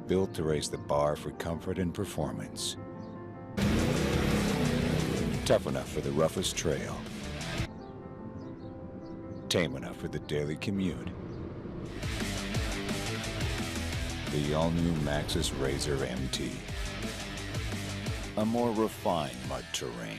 built to raise the bar for comfort and performance. Tough enough for the roughest trail. Tame enough for the daily commute. The all-new Maxxis Razor MT. A more refined mud terrain.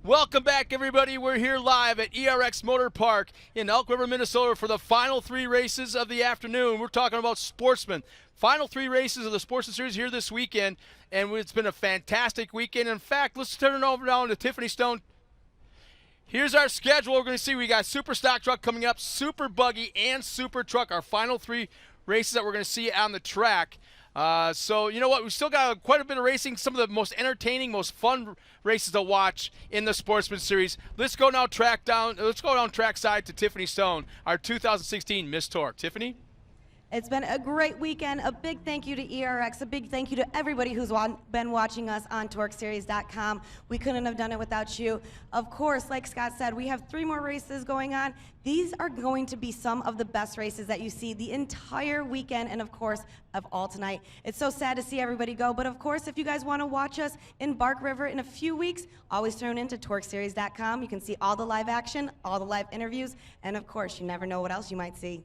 Welcome back, everybody. We're here live at ERX Motor Park in Elk River, Minnesota for the final three races of the afternoon. We're talking about Sportsman. Final three races of the Sportsman Series here this weekend, and it's been a fantastic weekend. In fact, let's turn it over down to Tiffany Stone. Here's our schedule. We're going to see we got Super Stock Truck coming up, Super Buggy, and Super Truck, our final three races that we're going to see on the track. So, you know what? We've still got quite a bit of racing, some of the most entertaining, most fun races to watch in the Sportsman Series. Let's go down track side to Tiffany Stone, our 2016 Miss TORC. Tiffany? It's been a great weekend. A big thank you to ERX. A big thank you to everybody who's been watching us on TORCseries.com. We couldn't have done it without you. Of course, like Scott said, we have 3 more races going on. These are going to be some of the best races that you see the entire weekend, and of course, of all tonight. It's so sad to see everybody go, but of course, if you guys want to watch us in Bark River in a few weeks, always tune in to TORCseries.com. You can see all the live action, all the live interviews, and of course, you never know what else you might see.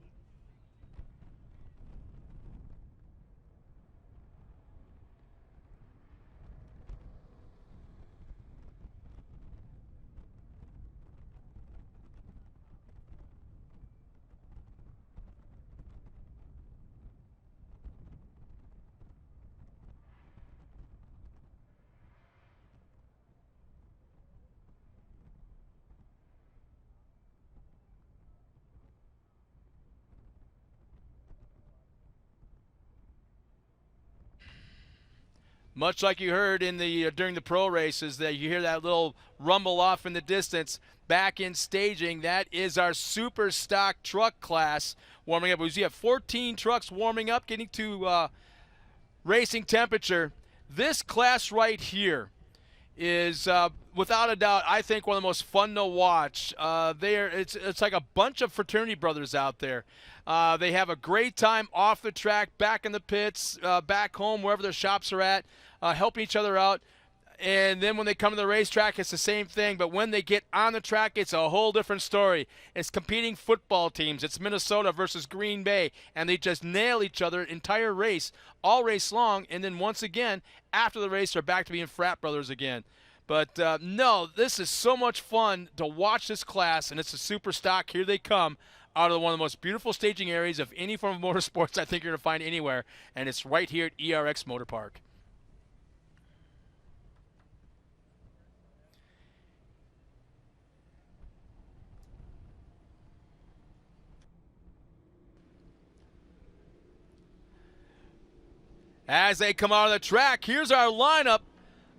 Much like you heard in the during the pro races, that you hear that little rumble off in the distance. Back in staging, that is our super stock truck class. warming up. You have 14 trucks warming up, getting to racing temperature. This class right here is without a doubt, I think, one of the most fun to watch. It's like a bunch of fraternity brothers out there. They have a great time off the track, back in the pits, back home, wherever their shops are at, helping each other out. And then when they come to the racetrack, it's the same thing. But when they get on the track, it's a whole different story. It's competing football teams. It's Minnesota versus Green Bay. And they just nail each other entire race, all race long. And then once again, after the race, they're back to being frat brothers again. But, no, this is so much fun to watch this class. And it's a super stock. Here they come out of one of the most beautiful staging areas of any form of motorsports I think you're going to find anywhere. And it's right here at ERX Motor Park. As they come out of the track, here's our lineup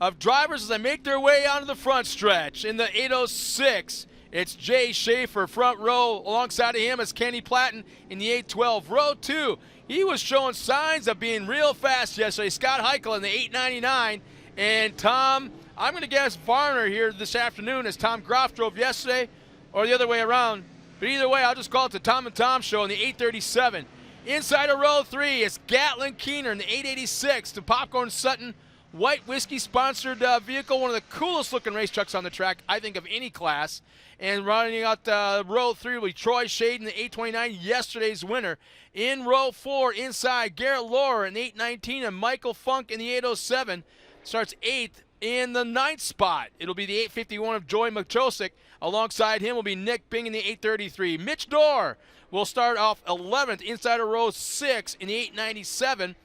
of drivers as they make their way onto the front stretch. In the 806, it's Jay Schaefer, front row. Alongside of him is Kenny Platten in the 812. Row 2, he was showing signs of being real fast yesterday. Scott Heichel in the 899. And Tom, I'm going to guess Varner here this afternoon as Tom Groff drove yesterday, or the other way around. But either way, I'll just call it the Tom and Tom show in the 837. Inside of row 3, it's Gatlin Keener in the 886 to Popcorn Sutton. White Whiskey-sponsored vehicle, one of the coolest-looking race trucks on the track, I think, of any class. And running out row 3 will be Troy Shade in the 829, yesterday's winner. In row 4, inside, Garrett Laurer in the 819 and Michael Funk in the 807. Starts 8th in the 9th spot. It'll be the 851 of Joy Machosik. Alongside him will be Nick Bing in the 833. Mitch Dorr will start off 11th inside of row 6 in the 897.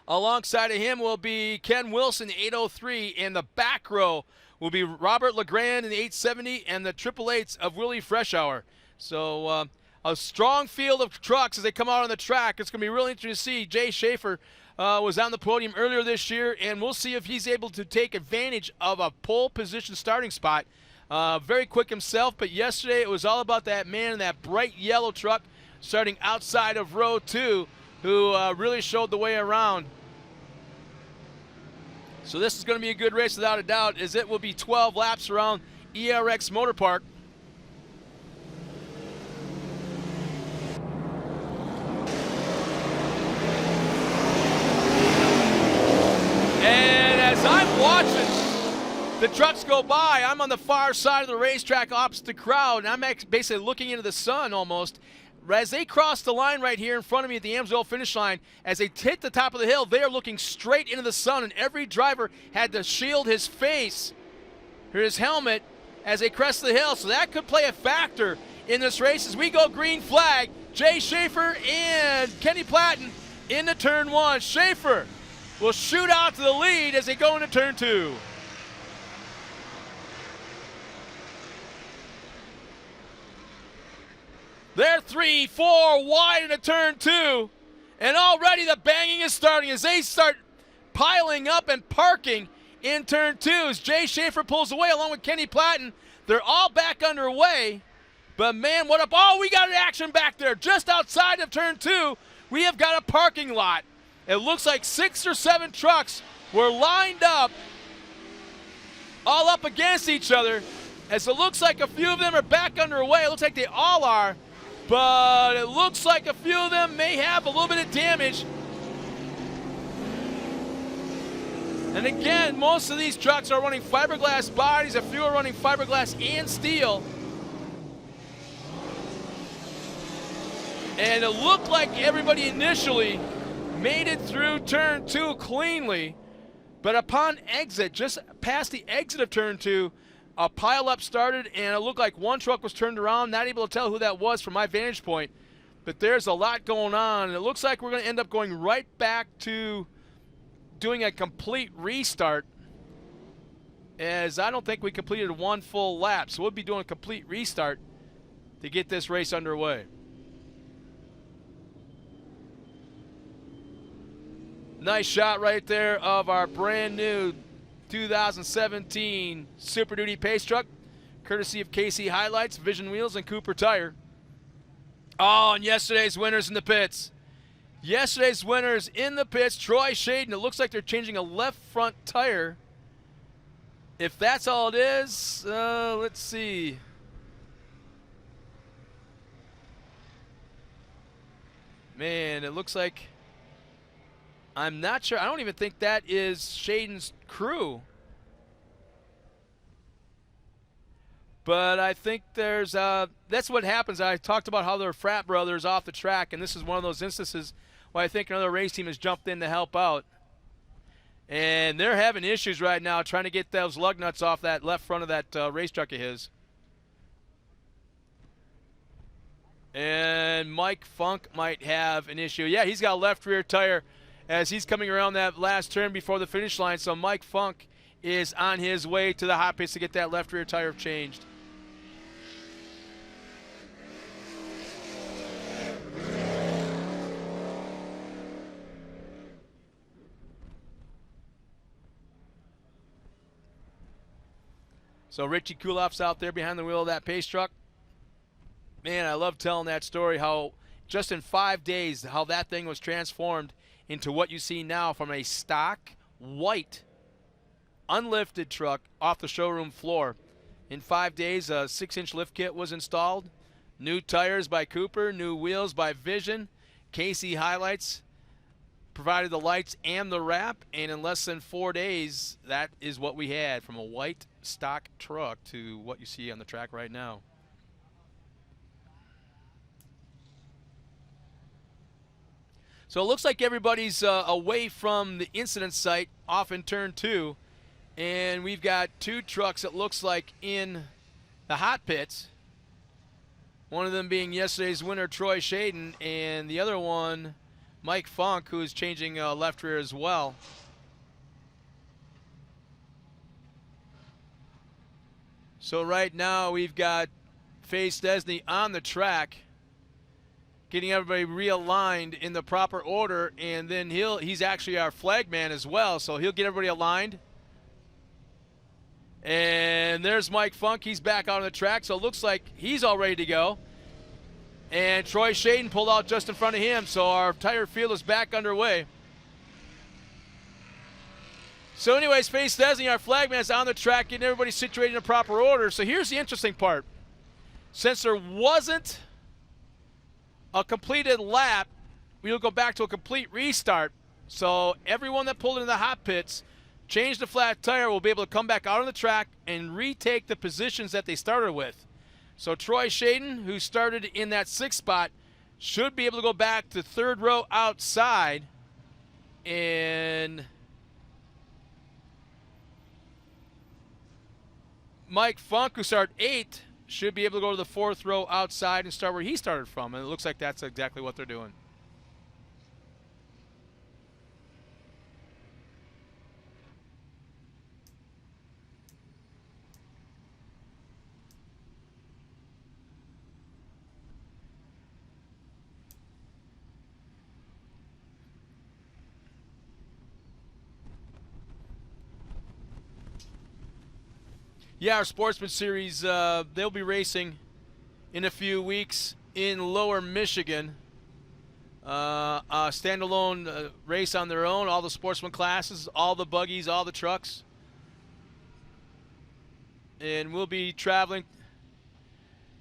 Alongside of him will be Ken Wilson, the 803. In the back row will be Robert LeGrand in the 870 and the 888s of Willie Freshour. So a strong field of trucks as they come out on the track. It's going to be really interesting to see. Jay Schaefer was on the podium earlier this year, and we'll see if he's able to take advantage of a pole position starting spot. Very quick himself, but yesterday it was all about that man in that bright yellow truck starting outside of row 2 who really showed the way around. So this is going to be a good race without a doubt, as it will be 12 laps around ERX Motor Park. And as I'm watching the trucks go by, I'm on the far side of the racetrack opposite the crowd, and I'm basically looking into the sun almost. As they cross the line right here in front of me at the Amsoil finish line, as they hit the top of the hill, they are looking straight into the sun, and every driver had to shield his face or his helmet as they crest the hill. So that could play a factor in this race as we go green flag. Jay Schaefer and Kenny Platten into turn 1. Schaefer will shoot out to the lead as they go into turn 2. They're 3, 4 wide into turn 2. And already the banging is starting as they start piling up and parking in turn 2 as Jay Schaefer pulls away along with Kenny Platten. They're all back underway. But man, what up? Oh, we got an action back there. Just outside of turn 2, we have got a parking lot. It looks like 6 or 7 trucks were lined up, all up against each other. As it looks like a few of them are back underway. It looks like they all are. But it looks like a few of them may have a little bit of damage. And again, most of these trucks are running fiberglass bodies. A few are running fiberglass and steel. And it looked like everybody initially made it through turn 2 cleanly. But upon exit, just past the exit of turn 2, a pile-up started, and it looked like one truck was turned around. Not able to tell who that was from my vantage point. But there's a lot going on, and it looks like we're going to end up going right back to doing a complete restart, as I don't think we completed one full lap. So we'll be doing a complete restart to get this race underway. Nice shot right there of our brand new 2017 Super Duty Pace Truck, courtesy of KC Highlights, Vision Wheels, and Cooper Tire. Oh, and yesterday's winners in the pits. Yesterday's winners in the pits, Troy Shaden. It looks like they're changing a left front tire. If that's all it is, let's see. Man, it looks like, I'm not sure. I don't even think that is Shaden's crew. But I think there's, that's what happens. I talked about how they're frat brothers off the track, and this is one of those instances where I think another race team has jumped in to help out. And they're having issues right now trying to get those lug nuts off that left front of that race truck of his. And Mike Funk might have an issue. Yeah, he's got a left rear tire as he's coming around that last turn before the finish line. So Mike Funk is on his way to the hot pits to get that left rear tire changed. So Richie Kulof's out there behind the wheel of that pace truck. Man, I love telling that story, how just in 5 days, how that thing was transformed into what you see now from a stock, white, unlifted truck off the showroom floor. In 5 days, a 6-inch lift kit was installed. New tires by Cooper, new wheels by Vision. Casey Highlights provided the lights and the wrap, and in less than 4 days, that is what we had, from a white stock truck to what you see on the track right now. So it looks like everybody's away from the incident site off in turn 2, and we've got 2 trucks, it looks like, in the hot pits. One of them being yesterday's winner, Troy Shaden, and the other one, Mike Funk, who is changing left rear as well. So right now we've got Faye Stesney on the track, getting everybody realigned in the proper order, and then he's actually our flag man as well, so he'll get everybody aligned. And there's Mike Funk. He's back out on the track, so it looks like he's all ready to go. And Troy Shaden pulled out just in front of him, so our tire field is back underway. So anyways, Faye Stesney, our flagman, is on the track, getting everybody situated in the proper order. So here's the interesting part. Since there wasn't a completed lap, we'll go back to a complete restart. So everyone that pulled into the hot pits, changed the flat tire, will be able to come back out on the track and retake the positions that they started with. So Troy Shaden, who started in that 6th spot, should be able to go back to 3rd row outside. And Mike Funk, who started 8th, should be able to go to the 4th row outside and start where he started from. And it looks like that's exactly what they're doing. Yeah, our Sportsman Series, they'll be racing in a few weeks in Lower Michigan. A standalone race on their own, all the Sportsman classes, all the buggies, all the trucks. And we'll be traveling.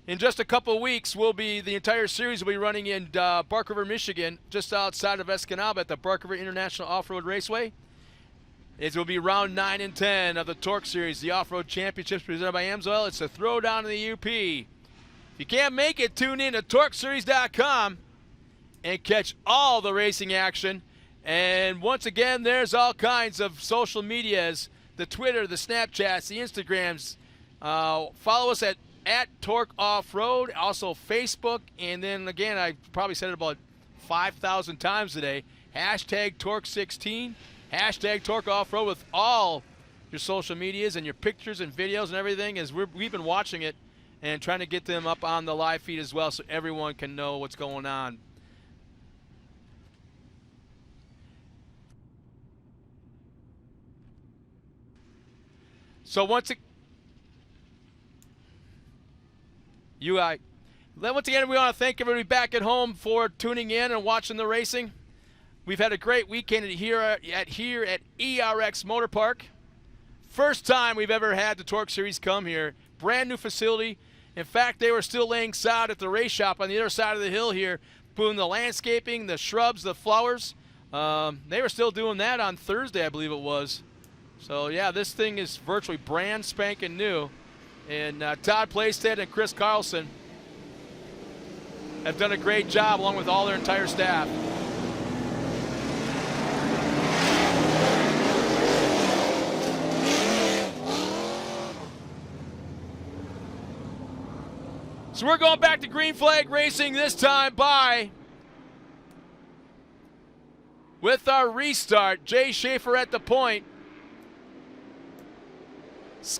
In just a couple of weeks, the entire series will be running in Bark River, Michigan, just outside of Escanaba at the Bark River International Off-Road Raceway. It will be round 9 and 10 of the TORC Series, the Off-Road Championships presented by Amsoil. It's a throwdown in the UP. If you can't make it, tune in to TORCseries.com and catch all the racing action. And once again, there's all kinds of social medias, the Twitter, the Snapchats, the Instagrams. Follow us at TORC Off-Road, also Facebook. And then, again, I probably said it about 5,000 times today, hashtag TORC16. Hashtag TORC Off-Road with all your social medias and your pictures and videos and everything, as we've been watching it and trying to get them up on the live feed as well so everyone can know what's going on. So Once again, we want to thank everybody back at home for tuning in and watching the racing. We've had a great weekend here at ERX Motor Park. First time we've ever had the TORC Series come here. Brand new facility. In fact, they were still laying sod at the race shop on the other side of the hill here, doing the landscaping, the shrubs, the flowers. They were still doing that on Thursday, I believe it was. So, yeah, this thing is virtually brand spanking new. And Todd Playstead and Chris Carlson have done a great job along with all their entire staff. So we're going back to green flag racing, this time with our restart. Jay Schaefer at the point.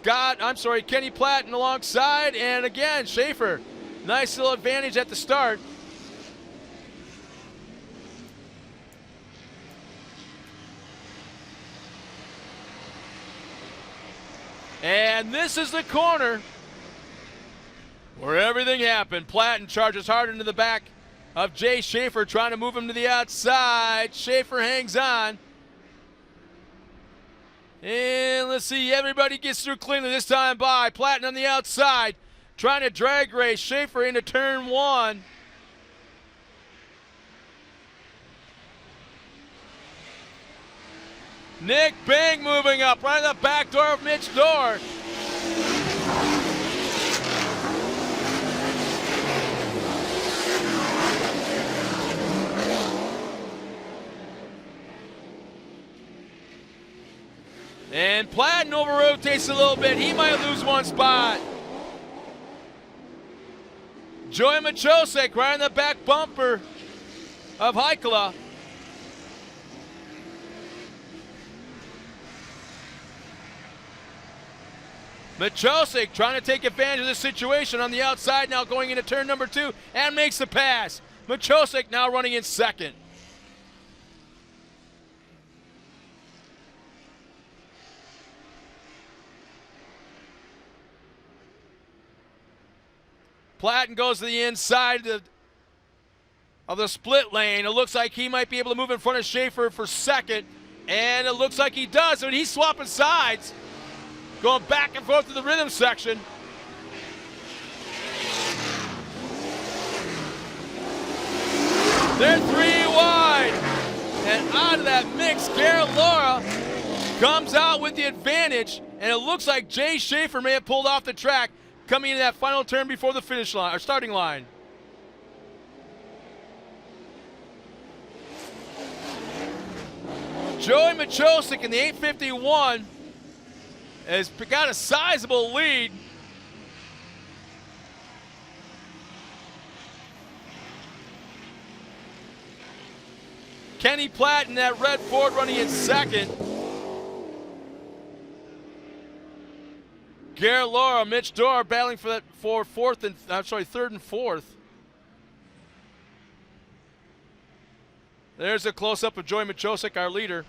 Kenny Platten alongside, and again, Schaefer. Nice little advantage at the start. And this is the corner where everything happened. Platten charges hard into the back of Jay Schaefer, trying to move him to the outside. Schaefer hangs on. And let's see, everybody gets through cleanly this time by. Platten on the outside, trying to drag race Schaefer into turn one. Nick Bing moving up, right in the back door of Mitch Dorr. And Platten over-rotates a little bit. He might lose one spot. Joey Machosek right in the back bumper of Heikala. Machosek trying to take advantage of the situation on the outside, now going into turn number 2 and makes the pass. Machosek now running in second. Platten goes to the inside of the split lane. It looks like he might be able to move in front of Schaefer for second, and it looks like he does. I mean, he's swapping sides, going back and forth to the rhythm section. They're 3 wide, and out of that mix, Garrett Laura comes out with the advantage, and it looks like Jay Schaefer may have pulled off the track, coming into that final turn before the finish line, or starting line. Joey Machosik in the 851 has got a sizable lead. Kenny Platten, that red Ford, running in second. Garrett Laura, Mitch Dorr battling for that third and fourth. There's a close-up of Joey Machosik, our leader,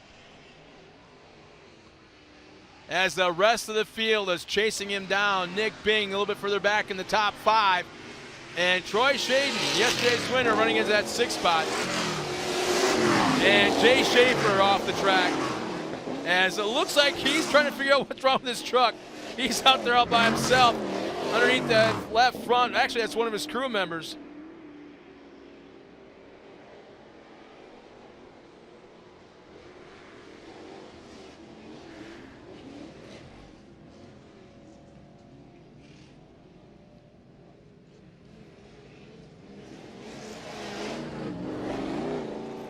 as the rest of the field is chasing him down. Nick Bing a little bit further back in the top 5. And Troy Shaden, yesterday's winner, running into that 6th spot. And Jay Schaefer off the track, as it looks like he's trying to figure out what's wrong with his truck. He's out there all by himself underneath the left front. Actually, that's one of his crew members.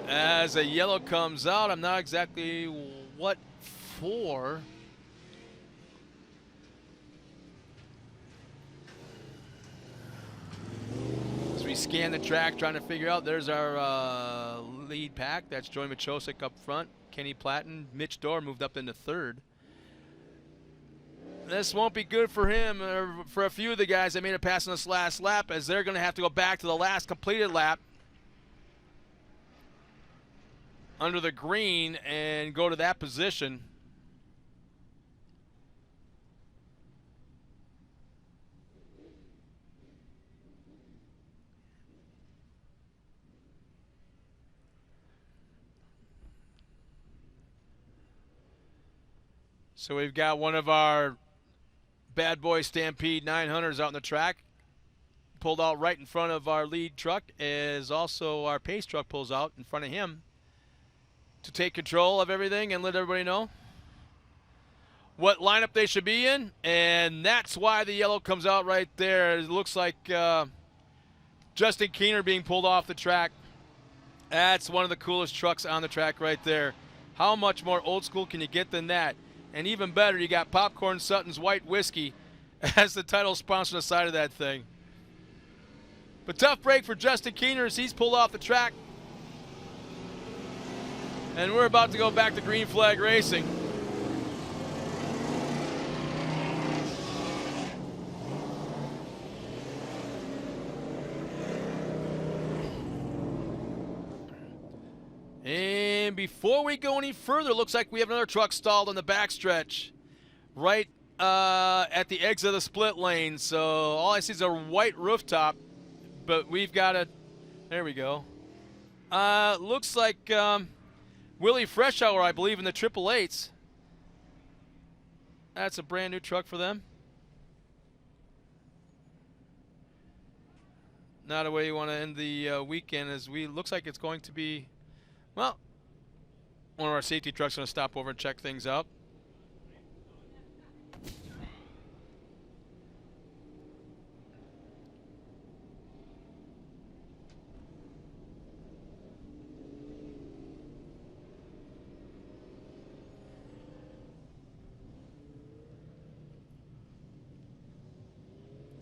As a yellow comes out, I'm not exactly what for. As we scan the track, trying to figure out, there's our lead pack. That's Joey Machosik up front. Kenny Platten, Mitch Dorr moved up into third. This won't be good for him, or for a few of the guys that made it past in this last lap, as they're going to have to go back to the last completed lap under the green and go to that position. So we've got one of our Bad Boy Stampede 900s out on the track. Pulled out right in front of our lead truck, as also our pace truck pulls out in front of him to take control of everything and let everybody know what lineup they should be in. And that's why the yellow comes out right there. It looks like Justin Keener being pulled off the track. That's one of the coolest trucks on the track right there. How much more old school can you get than that? And even better, you got Popcorn Sutton's White Whiskey as the title sponsor on the side of that thing. But tough break for Justin Keener as he's pulled off the track. And we're about to go back to green flag racing. And before we go any further, looks like we have another truck stalled on the backstretch right at the exit of the split lane. So all I see is a white rooftop, but we've got a, there we go. Looks like Willie Freshour, I believe, in the 888s. That's a brand new truck for them. Not a way you want to end the weekend, as looks like it's going to be, well, one of our safety trucks is going to stop over and check things out.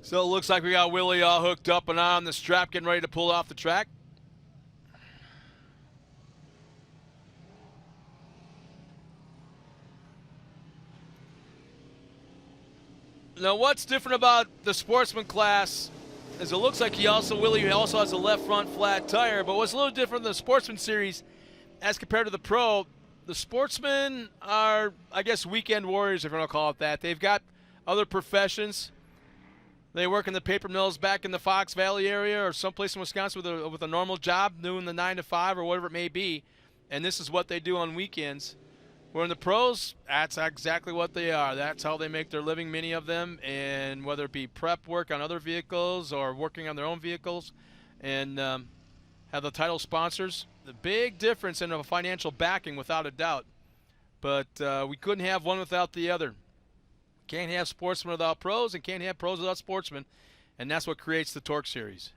So it looks like we got Willie all hooked up and on the strap, getting ready to pull off the track. Now, what's different about the Sportsman class is it looks like Willie also has a left front flat tire, but what's a little different than the Sportsman series as compared to the Pro, the Sportsmen are, I guess, weekend warriors, if you want to call it that. They've got other professions. They work in the paper mills back in the Fox Valley area or someplace in Wisconsin with a normal job, doing the 9 to 5 or whatever it may be, and this is what they do on weekends. Where in the pros, that's exactly what they are. That's how they make their living, many of them, and whether it be prep work on other vehicles or working on their own vehicles, and have the title sponsors. The big difference in a financial backing, without a doubt. But we couldn't have one without the other. Can't have sportsmen without pros, and can't have pros without sportsmen, and that's what creates the TORC series.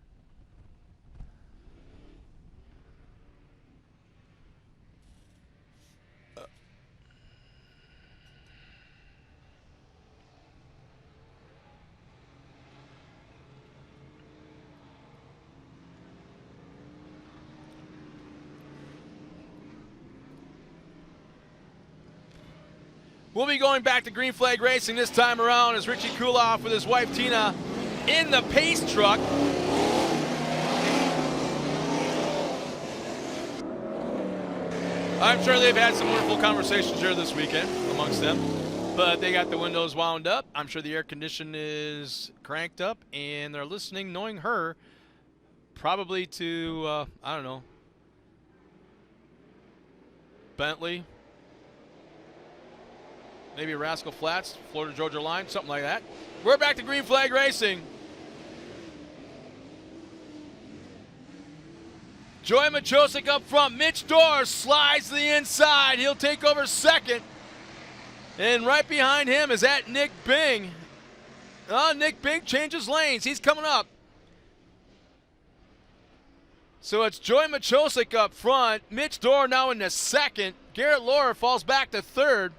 We'll be going back to green flag racing this time around as Richie Kuloff with his wife Tina in the pace truck. I'm sure they've had some wonderful conversations here this weekend amongst them, but they got the windows wound up. I'm sure the air condition is cranked up, and they're listening, knowing her, probably to, I don't know, Bentley, maybe Rascal Flats, Florida Georgia line, something like that. We're back to green flag racing. Joey Machosik up front. Mitch Dorr slides to the inside. He'll take over second. And right behind him is that Nick Bing. Nick Bing changes lanes. He's coming up. So it's Joey Machosik up front. Mitch Dorr now in the second. Garrett Lohr falls back to third.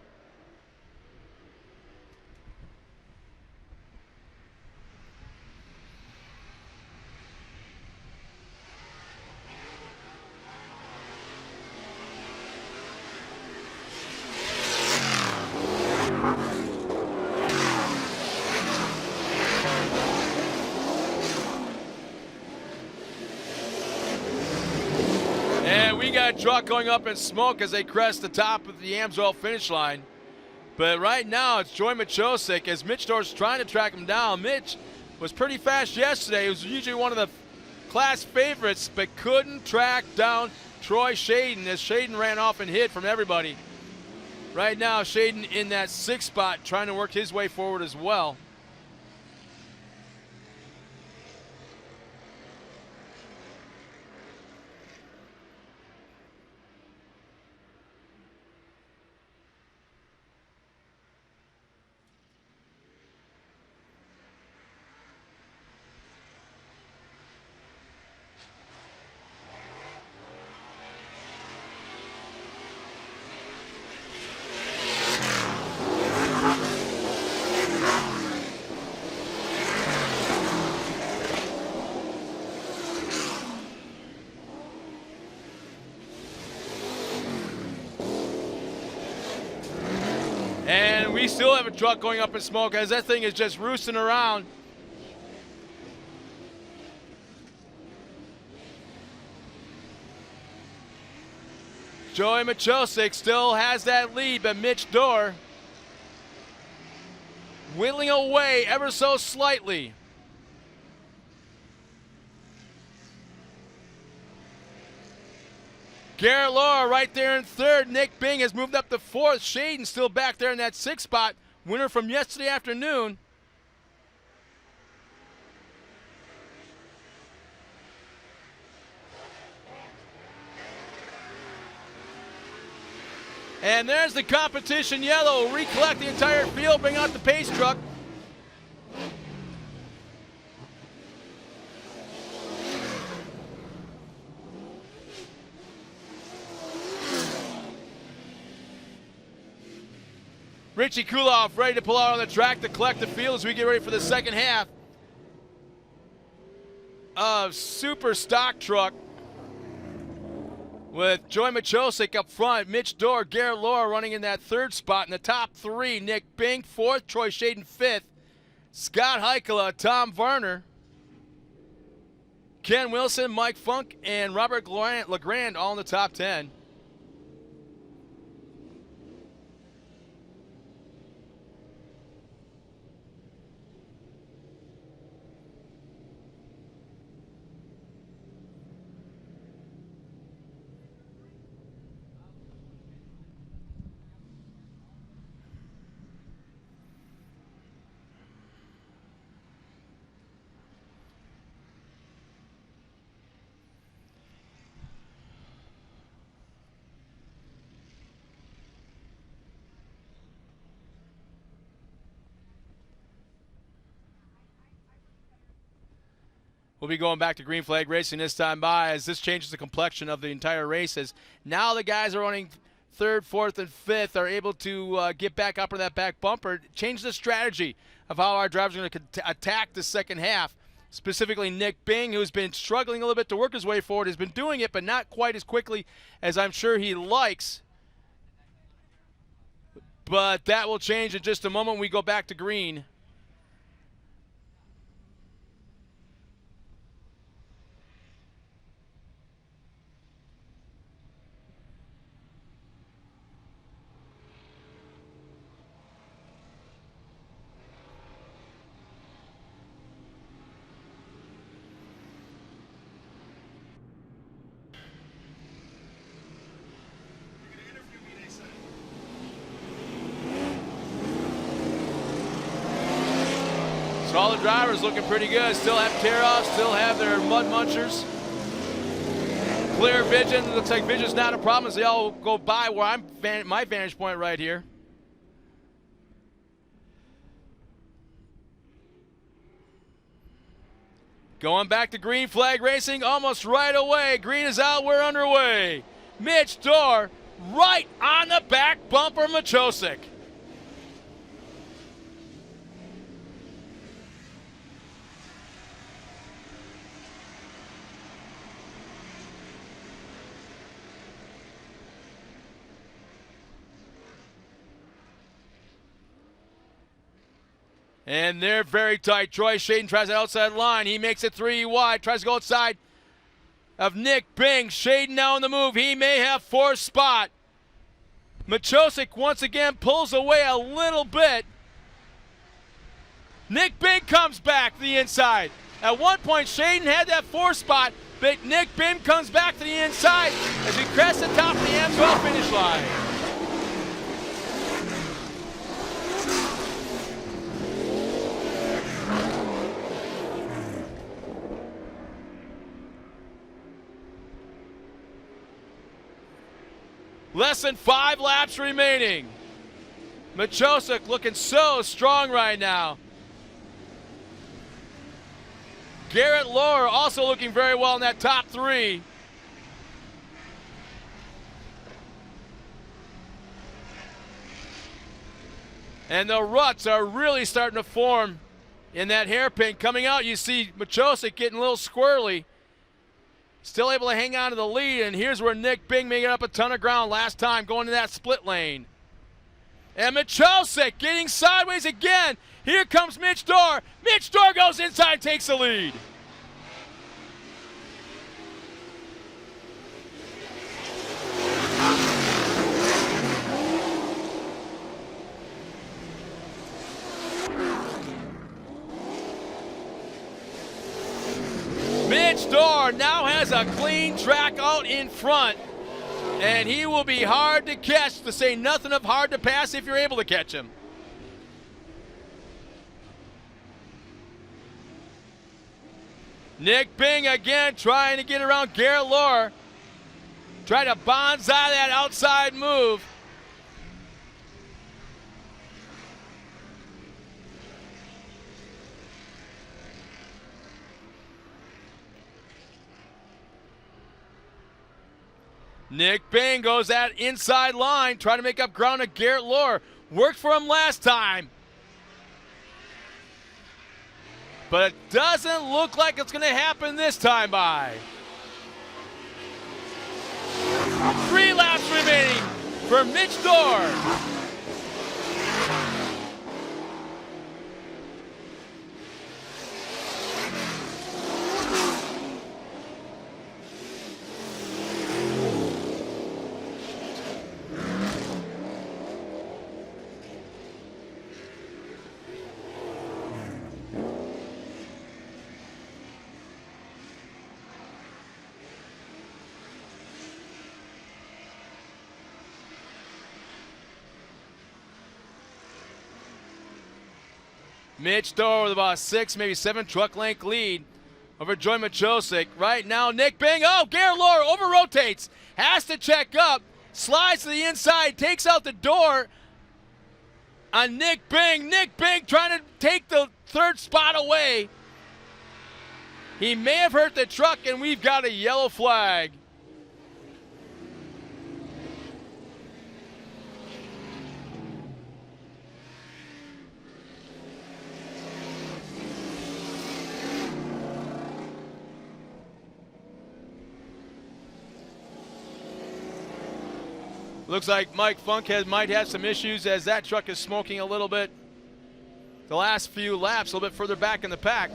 And we got a truck going up in smoke as they crest the top of the Amsoil finish line. But right now it's Joey Machosik as Mitch Dorr's trying to track him down. Mitch was pretty fast yesterday. He was usually one of the class favorites, but couldn't track down Troy Shaden as Shaden ran off and hid from everybody. Right now, Shaden in that 6th spot, trying to work his way forward as well. And we still have a truck going up in smoke as that thing is just roosting around. Joey Machosik still has that lead, but Mitch Dorr whittling away ever so slightly. Garrett Laura right there in 3rd. Nick Bing has moved up to 4th. Shaden still back there in that 6th spot. Winner from yesterday afternoon. And there's the competition yellow. Recollect the entire field, bring out the pace truck. Richie Kuloff ready to pull out on the track to collect the field as we get ready for the second half of Super Stock Truck with Joey Machosik up front, Mitch Dorr, Garrett Laura running in that 3rd spot. In the top 3, Nick Bing 4th, Troy Shaden 5th, Scott Heikela, Tom Varner, Ken Wilson, Mike Funk, and Robert LeGrand all in the top 10. We'll be going back to green flag racing this time by as this changes the complexion of the entire race. As now the guys are running 3rd, 4th, and 5th are able to get back up on that back bumper. Change the strategy of how our drivers are going to attack the second half. Specifically Nick Bing, who's been struggling a little bit to work his way forward, has been doing it, but not quite as quickly as I'm sure he likes. But that will change in just a moment when we go back to green. So all the drivers looking pretty good. Still have tear-offs, still have their mud munchers. Clear vision. Looks like vision's not a problem as they all go by where I'm my vantage point right here. Going back to green flag racing almost right away. Green is out, we're underway. Mitch Dorr right on the back bumper, Machosik. And they're very tight. Troy Shaden tries the outside line. He makes it 3 wide. Tries to go outside of Nick Bing. Shaden now on the move. He may have 4th spot. Machosik once again pulls away a little bit. Nick Bing comes back to the inside. At one point, Shaden had that 4th spot, but Nick Bing comes back to the inside as he crests the top of the M12 finish line. Less than 5 laps remaining. Machosik looking so strong right now. Garrett Lohr also looking very well in that top 3. And the ruts are really starting to form in that hairpin. Coming out, you see Machosik getting a little squirrely. Still able to hang on to the lead, and here's where Nick Bing making up a ton of ground last time going to that split lane. And Machosik getting sideways again. Here comes Mitch Dorr. Mitch Dorr goes inside, takes the lead. Mitch Dorr now has a clean track out in front, and he will be hard to catch, to say nothing of hard to pass if you're able to catch him. Nick Bing again trying to get around Garrett Lohr. Try to bonsai that outside move. Nick Bing goes that inside line, trying to make up ground to Garrett Lohr. Worked for him last time. But it doesn't look like it's going to happen this time by. 3 laps remaining for Mitch Dorr. Mitch Dorr with about a 6, maybe 7 truck length lead over Joy Machosik. Right now, Nick Bing, Garrett Lohr over-rotates, has to check up, slides to the inside, takes out the door on Nick Bing. Nick Bing trying to take the 3rd spot away. He may have hurt the truck, and we've got a yellow flag. Looks like Mike Funk might have some issues as that truck is smoking a little bit. The last few laps, a little bit further back in the pack.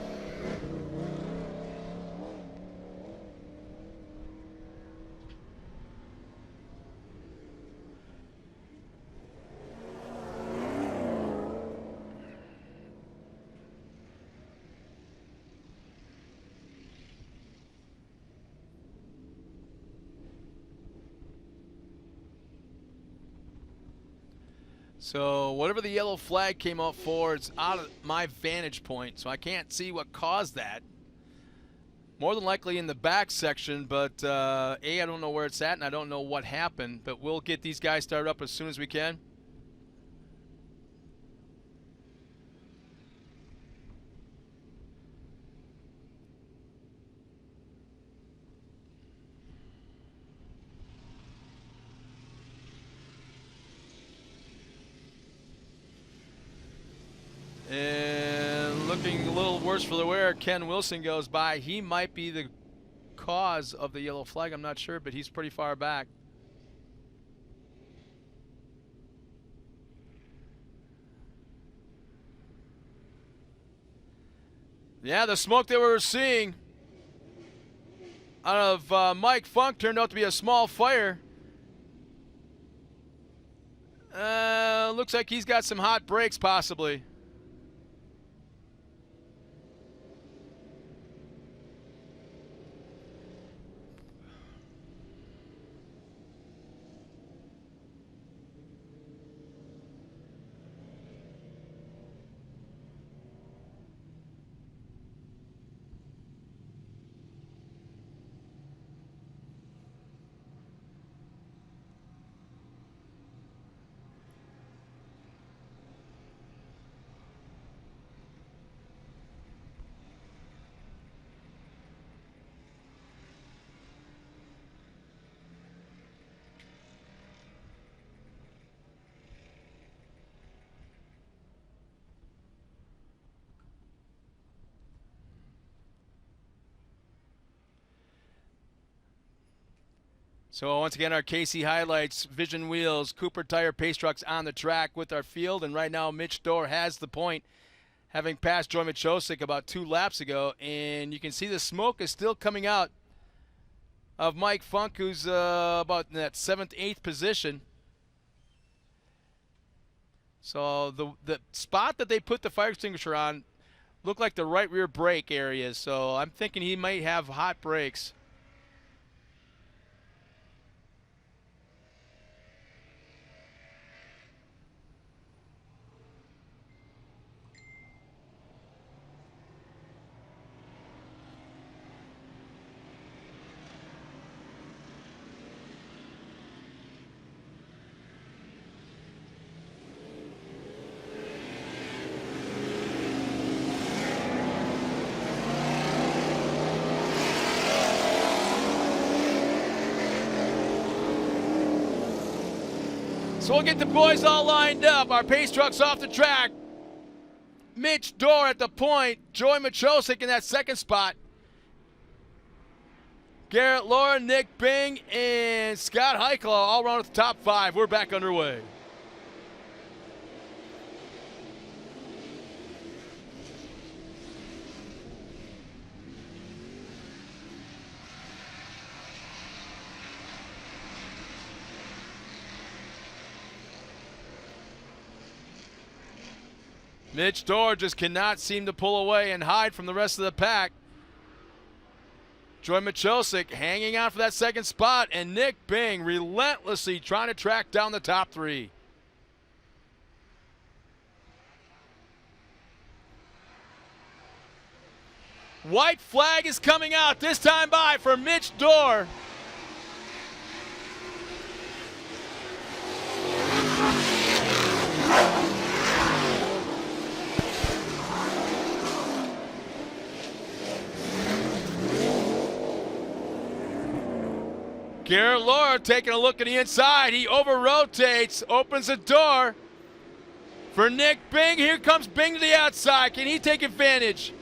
So whatever the yellow flag came out for, it's out of my vantage point, so I can't see what caused that. More than likely in the back section, but I don't know where it's at, and I don't know what happened, but we'll get these guys started up as soon as we can. And looking a little worse for the wear, Ken Wilson goes by. He might be the cause of the yellow flag. I'm not sure, but he's pretty far back. Yeah, the smoke that we were seeing out of Mike Funk turned out to be a small fire. Looks like he's got some hot brakes possibly. So once again, our KC highlights, Vision Wheels, Cooper Tire Pace Trucks on the track with our field. And right now, Mitch Dorr has the point, having passed Joy Machosik about 2 laps ago. And you can see the smoke is still coming out of Mike Funk, who's about in that 7th, 8th position. So the spot that they put the fire extinguisher on looked like the right rear brake areas. So I'm thinking he might have hot brakes. So we'll get the boys all lined up. Our pace truck's off the track. Mitch Dorr at the point. Joy Machosik in that 2nd spot. Garrett Laura, Nick Bing, and Scott Heichel all around at the top 5. We're back underway. Mitch Dorr just cannot seem to pull away and hide from the rest of the pack. Joy Machosik hanging on for that 2nd spot, and Nick Bing relentlessly trying to track down the top 3. White flag is coming out, this time by for Mitch Dorr. Garrett Laura taking a look at the inside. He over-rotates, opens the door for Nick Bing. Here comes Bing to the outside. Can he take advantage?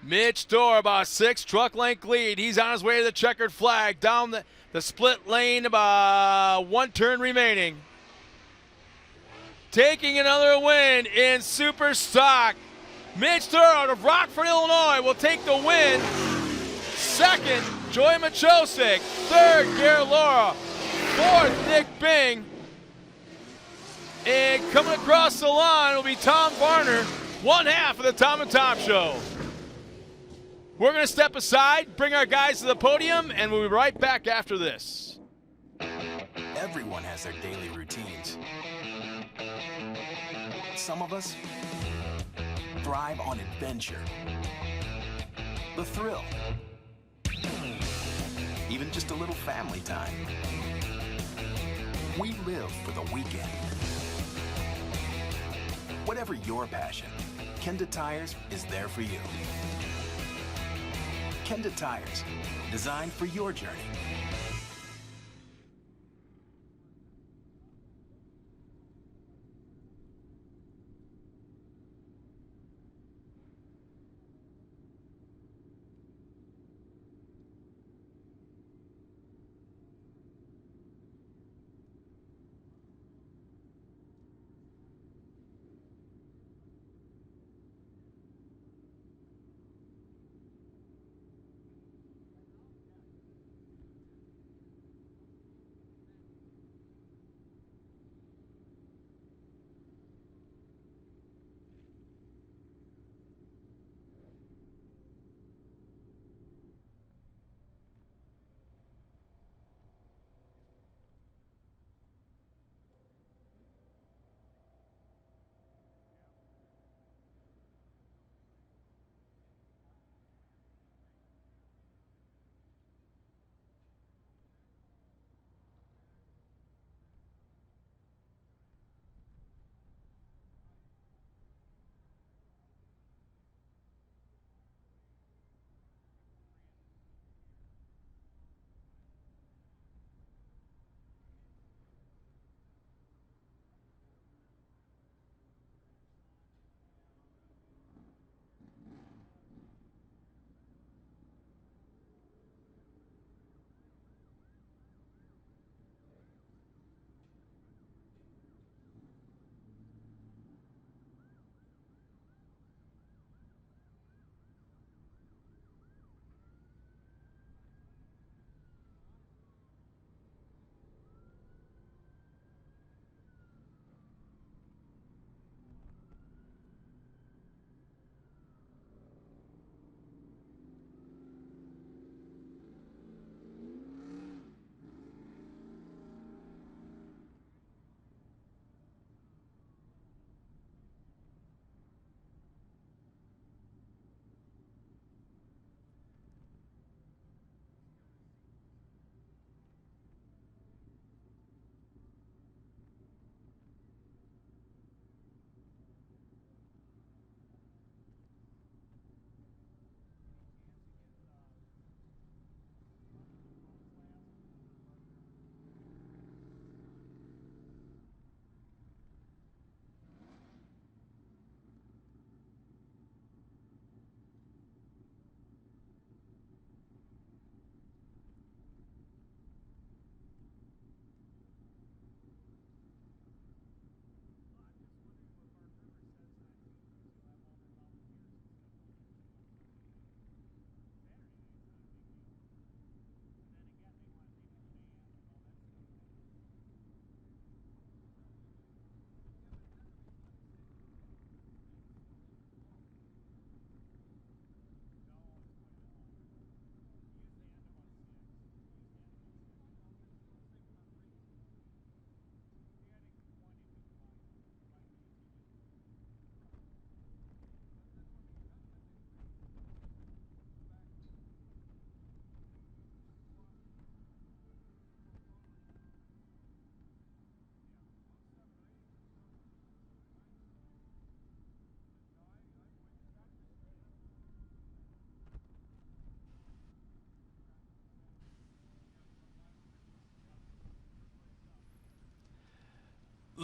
Mitch Dorr about a 6 truck length lead. He's on his way to the checkered flag. Down the split lane, about 1 turn remaining. Taking another win in Super Stock. Mitch Dorr out of Rockford, Illinois will take the win. 2nd, Joy Machosik. 3rd, Garrett Laura. 4th, Nick Bing. And coming across the line will be Tom Varner, 1/2 of the Tom and Tom Show. We're going to step aside, bring our guys to the podium, and we'll be right back after this. Everyone has their daily routines. Some of us thrive on adventure, the thrill, even just a little family time. We live for the weekend. Whatever your passion, Kenda Tires is there for you. Kenda Tires, designed for your journey.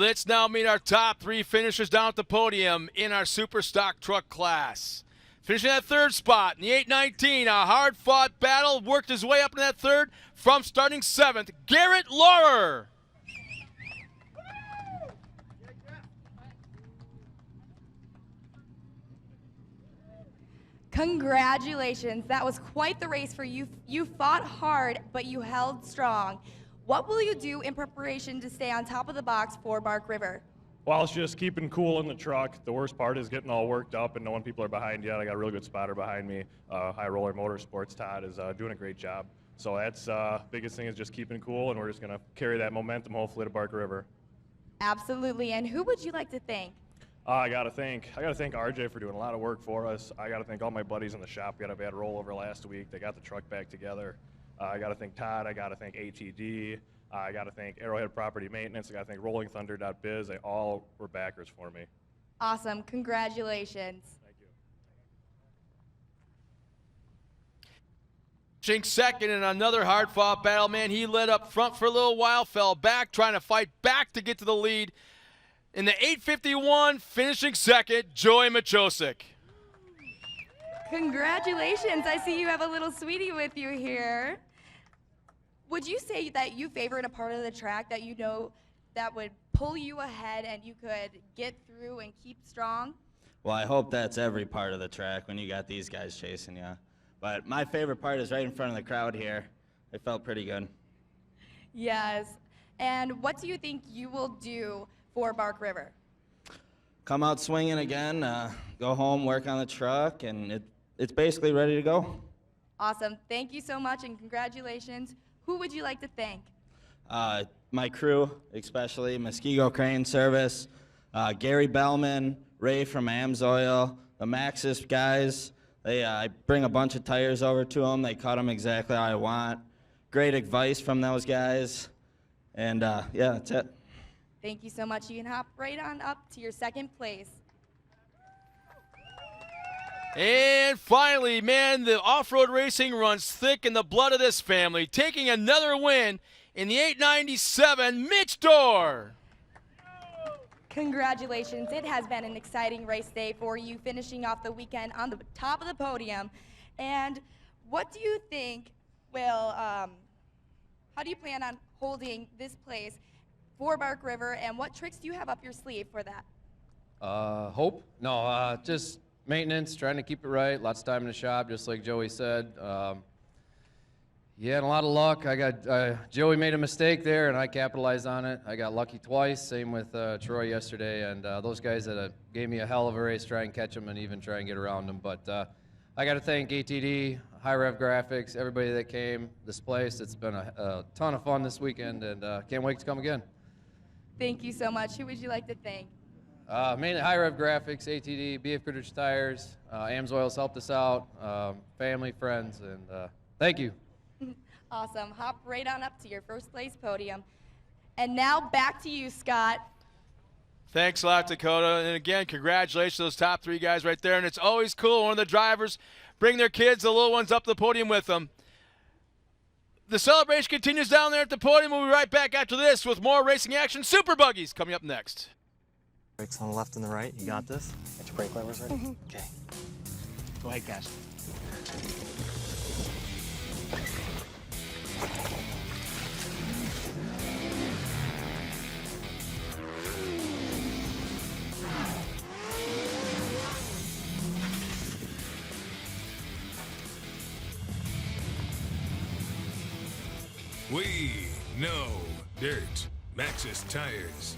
Let's now meet our top 3 finishers down at the podium in our super stock truck class. Finishing that 3rd spot in the 819, a hard-fought battle, worked his way up in that 3rd from starting 7th, Garrett Laurer. Congratulations, that was quite the race for you. You fought hard, but you held strong. What will you do in preparation to stay on top of the box for Bark River? Well, it's just keeping cool in the truck. The worst part is getting all worked up and knowing people are behind you. I got a really good spotter behind me. High Roller Motorsports, Todd, is doing a great job. So that's biggest thing is just keeping cool, and we're just going to carry that momentum hopefully to Bark River. Absolutely, and who would you like to thank? I got to thank RJ for doing a lot of work for us. I got to thank all my buddies in the shop. We had a bad rollover last week. They got the truck back together. I got to thank Todd. I got to thank ATD. I got to thank Arrowhead Property Maintenance. I got to thank RollingThunder.biz. They all were backers for me. Awesome. Congratulations. Thank you. Finishing second in another hard-fought battle, man. He led up front for a little while, fell back, trying to fight back to get to the lead. In the 851, finishing second, Joey Machosik. Congratulations. I see you have a little sweetie with you here. Would you say that you favored a part of the track that you know that would pull you ahead and you could get through and keep strong? Well, I hope that's every part of the track when you got these guys chasing you. But my favorite part is right in front of the crowd here. It felt pretty good. Yes. And what do you think you will do for Bark River? Come out swinging again, go home, work on the truck, and it's basically ready to go. Awesome. Thank you so much and congratulations. Who would you like to thank? My crew, especially Muskego Crane Service, Gary Bellman, Ray from Amsoil, the Maxis guys. I bring a bunch of tires over to them. They cut them exactly how I want. Great advice from those guys. And yeah, that's it. Thank you so much. You can hop right on up to your 2nd place. And finally, man, the off-road racing runs thick in the blood of this family. Taking another win in the 897, Mitch Dorr. Congratulations. It has been an exciting race day for you, finishing off the weekend on the top of the podium. And what do you think will, how do you plan on holding this place for Bark River, and what tricks do you have up your sleeve for that? Hope? No, just maintenance, trying to keep it right. Lots of time in the shop, just like Joey said. Yeah, and a lot of luck. Joey made a mistake there, and I capitalized on it. I got lucky twice. Same with Troy yesterday, and those guys that gave me a hell of a race, try and catch them and even try and get around them. But I got to thank ATD, High Rev Graphics, everybody that came this place. It's been a ton of fun this weekend, and can't wait to come again. Thank you so much. Who would you like to thank? Mainly High Rev Graphics, ATD, BF Goodrich Tires, Amsoil's helped us out, family, friends, and thank you. Awesome. Hop right on up to your 1st place podium. And now back to you, Scott. Thanks a lot, Dakota. And again, congratulations to those top 3 guys right there. And it's always cool when one of the drivers bring their kids, the little ones, up to the podium with them. The celebration continues down there at the podium. We'll be right back after this with more racing action. Super Buggies coming up next. Brakes on the left and the right. You got this? Get your brake levers ready? Okay. Go ahead, Cash. We know dirt. Maxis tires.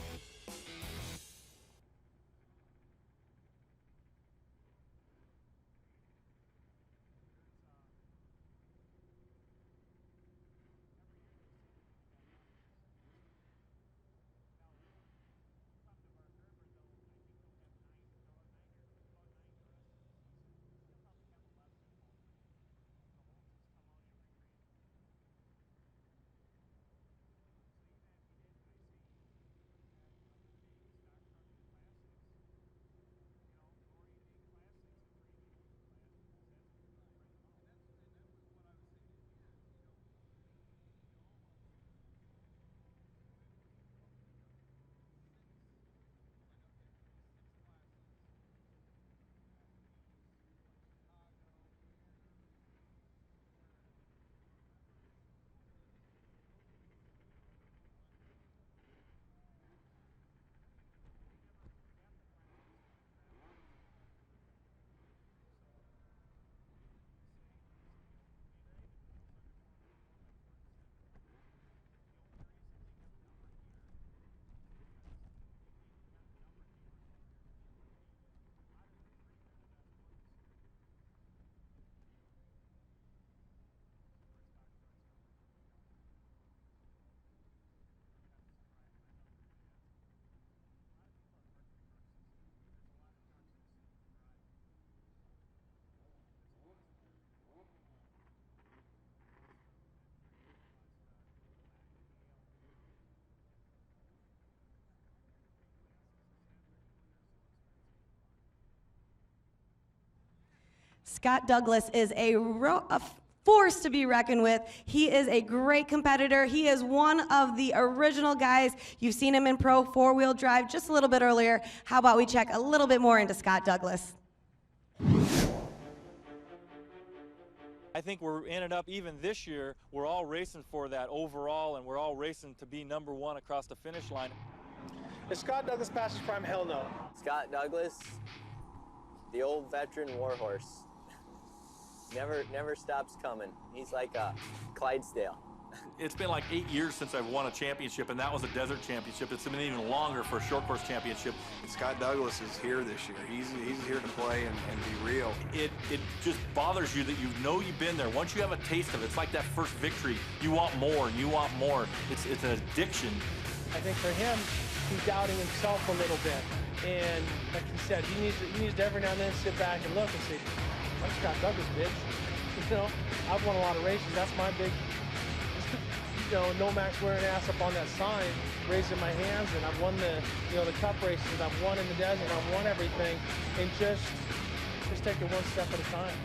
Scott Douglas is a force to be reckoned with. He is a great competitor. He is one of the original guys. You've seen him in pro four-wheel drive just a little bit earlier. How about we check a little bit more into Scott Douglas? I think we're ended up, even this year, we're all racing for that overall, and we're all racing to be #1 across the finish line. Is Scott Douglas past his prime? Hell no. Scott Douglas, the old veteran warhorse. Never stops coming. He's like a Clydesdale. It's been like 8 years since I've won a championship, and that was a desert championship. It's been even longer for a short course championship. Scott Douglas is here this year. He's here to play and be real. It just bothers you that you know you've been there. Once you have a taste of it, it's like that first victory. You want more and you want more. It's an addiction. I think for him, he's doubting himself a little bit. And like he said, he needs to every now and then sit back and look and say, I'm Scott Douglas, bitch. You know, I've won a lot of races. That's my big, you know, no Max wearing ass up on that sign, raising my hands, and I've won the, you know, the cup races, and I've won in the desert, I've won everything, and just take it one step at a time.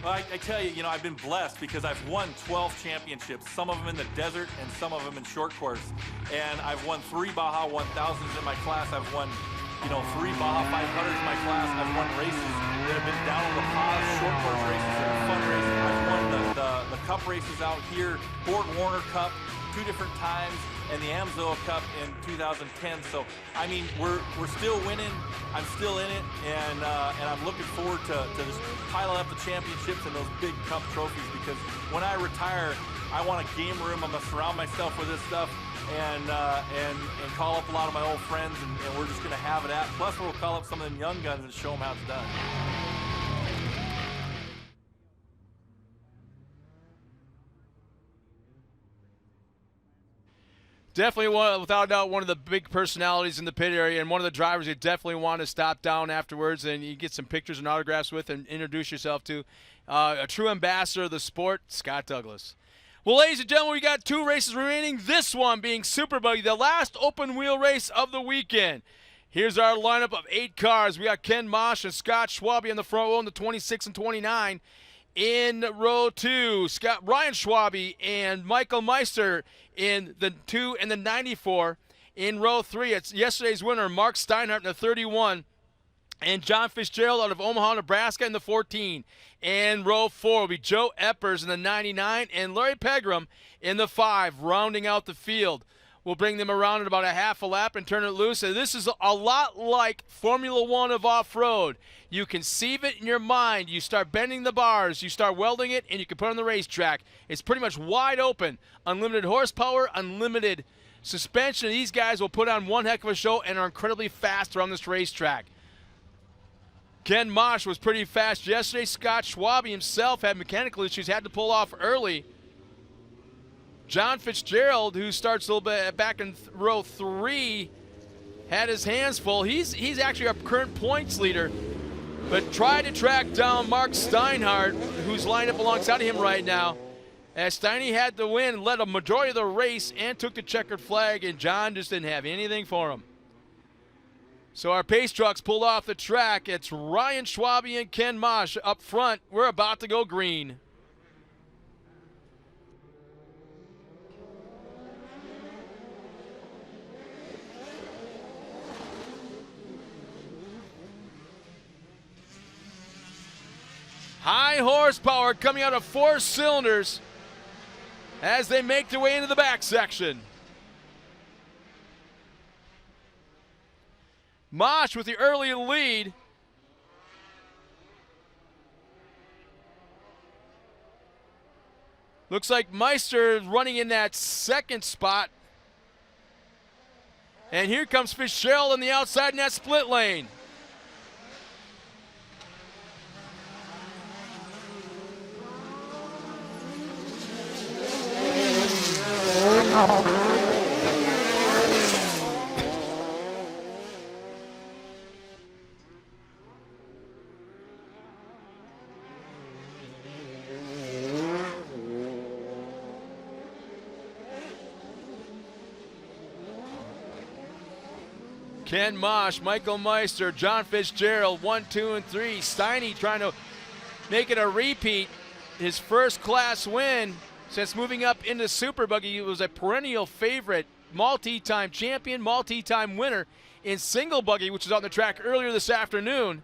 Well, I tell you, you know, I've been blessed because I've won 12 championships, some of them in the desert and some of them in short course. And I've won 3 Baja 1000s in my class. I've won, you know, 3 Baja 500s in my class. I've won races that have been down on the pause, short course races that are fun races. I've won the cup races out here, Fort Warner Cup 2 different times, and the Amsoil Cup in 2010. So, I mean, we're still winning. I'm still in it, and I'm looking forward to just piling up the championships and those big cup trophies, because when I retire, I want a game room. I'm going to surround myself with this stuff and call up a lot of my old friends, and we're just going to have it at. Plus, we'll call up some of them young guns and show them how it's done. Definitely, without a doubt, one of the big personalities in the pit area, and one of the drivers you definitely want to stop down afterwards and you get some pictures and autographs with and introduce yourself to. A true ambassador of the sport, Scott Douglas. Well, ladies and gentlemen, we got 2 races remaining. This one being Super Buggy, the last open wheel race of the weekend. Here's our lineup of 8 cars. We got Ken Mosh and Scott Schwabe in the front row in the 26 and 29. In row 2, Ryan Schwabe and Michael Meister in the 2 and the 94. In row 3, it's yesterday's winner, Mark Steinhardt in the 31, and John Fitzgerald out of Omaha, Nebraska in the 14. In row 4 will be Joe Eppers in the 99 and Larry Pegram in the 5, rounding out the field. We'll bring them around in about a half a lap and turn it loose. And this is a lot like Formula One of off-road. You conceive it in your mind. You start bending the bars. You start welding it, and you can put it on the racetrack. It's pretty much wide open. Unlimited horsepower, unlimited suspension. These guys will put on one heck of a show and are incredibly fast around this racetrack. Ken Mosh was pretty fast yesterday. Scott Schwabe himself had mechanical issues, had to pull off early. John Fitzgerald, who starts a little bit back in row 3, had his hands full. He's actually our current points leader, but tried to track down Mark Steinhardt, who's lined up alongside of him right now. As Steiny had the win, led a majority of the race, and took the checkered flag, and John just didn't have anything for him. So our pace trucks pulled off the track. It's Ryan Schwabe and Ken Mosh up front. We're about to go green. High horsepower coming out of 4 cylinders as they make their way into the back section. Mosh with the early lead. Looks like Meister running in that second spot. And here comes Fitzgerald on the outside in that split lane. Ken Mosh, Michael Meister, John Fitzgerald, 1, 2, and 3. Steiny trying to make it a repeat. His first class win since moving up into Super Buggy. He was a perennial favorite, multi-time champion, multi-time winner in single buggy, which was on the track earlier this afternoon.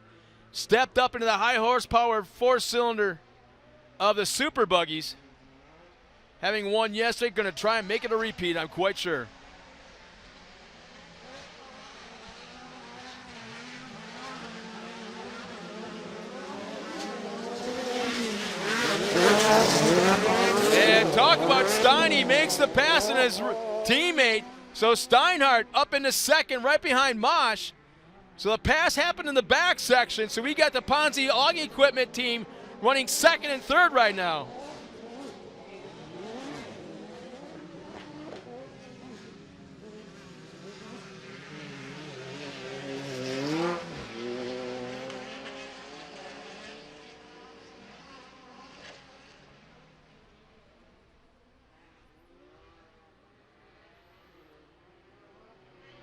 Stepped up into the high horsepower 4-cylinder of the Super Buggies. Having won yesterday, going to try and make it a repeat, I'm quite sure. And talk about Steiny makes the pass in his teammate. So Steinhardt up into second right behind Mosh. So the pass happened in the back section. So we got the Ponzi Augie Equipment team running second and third right now.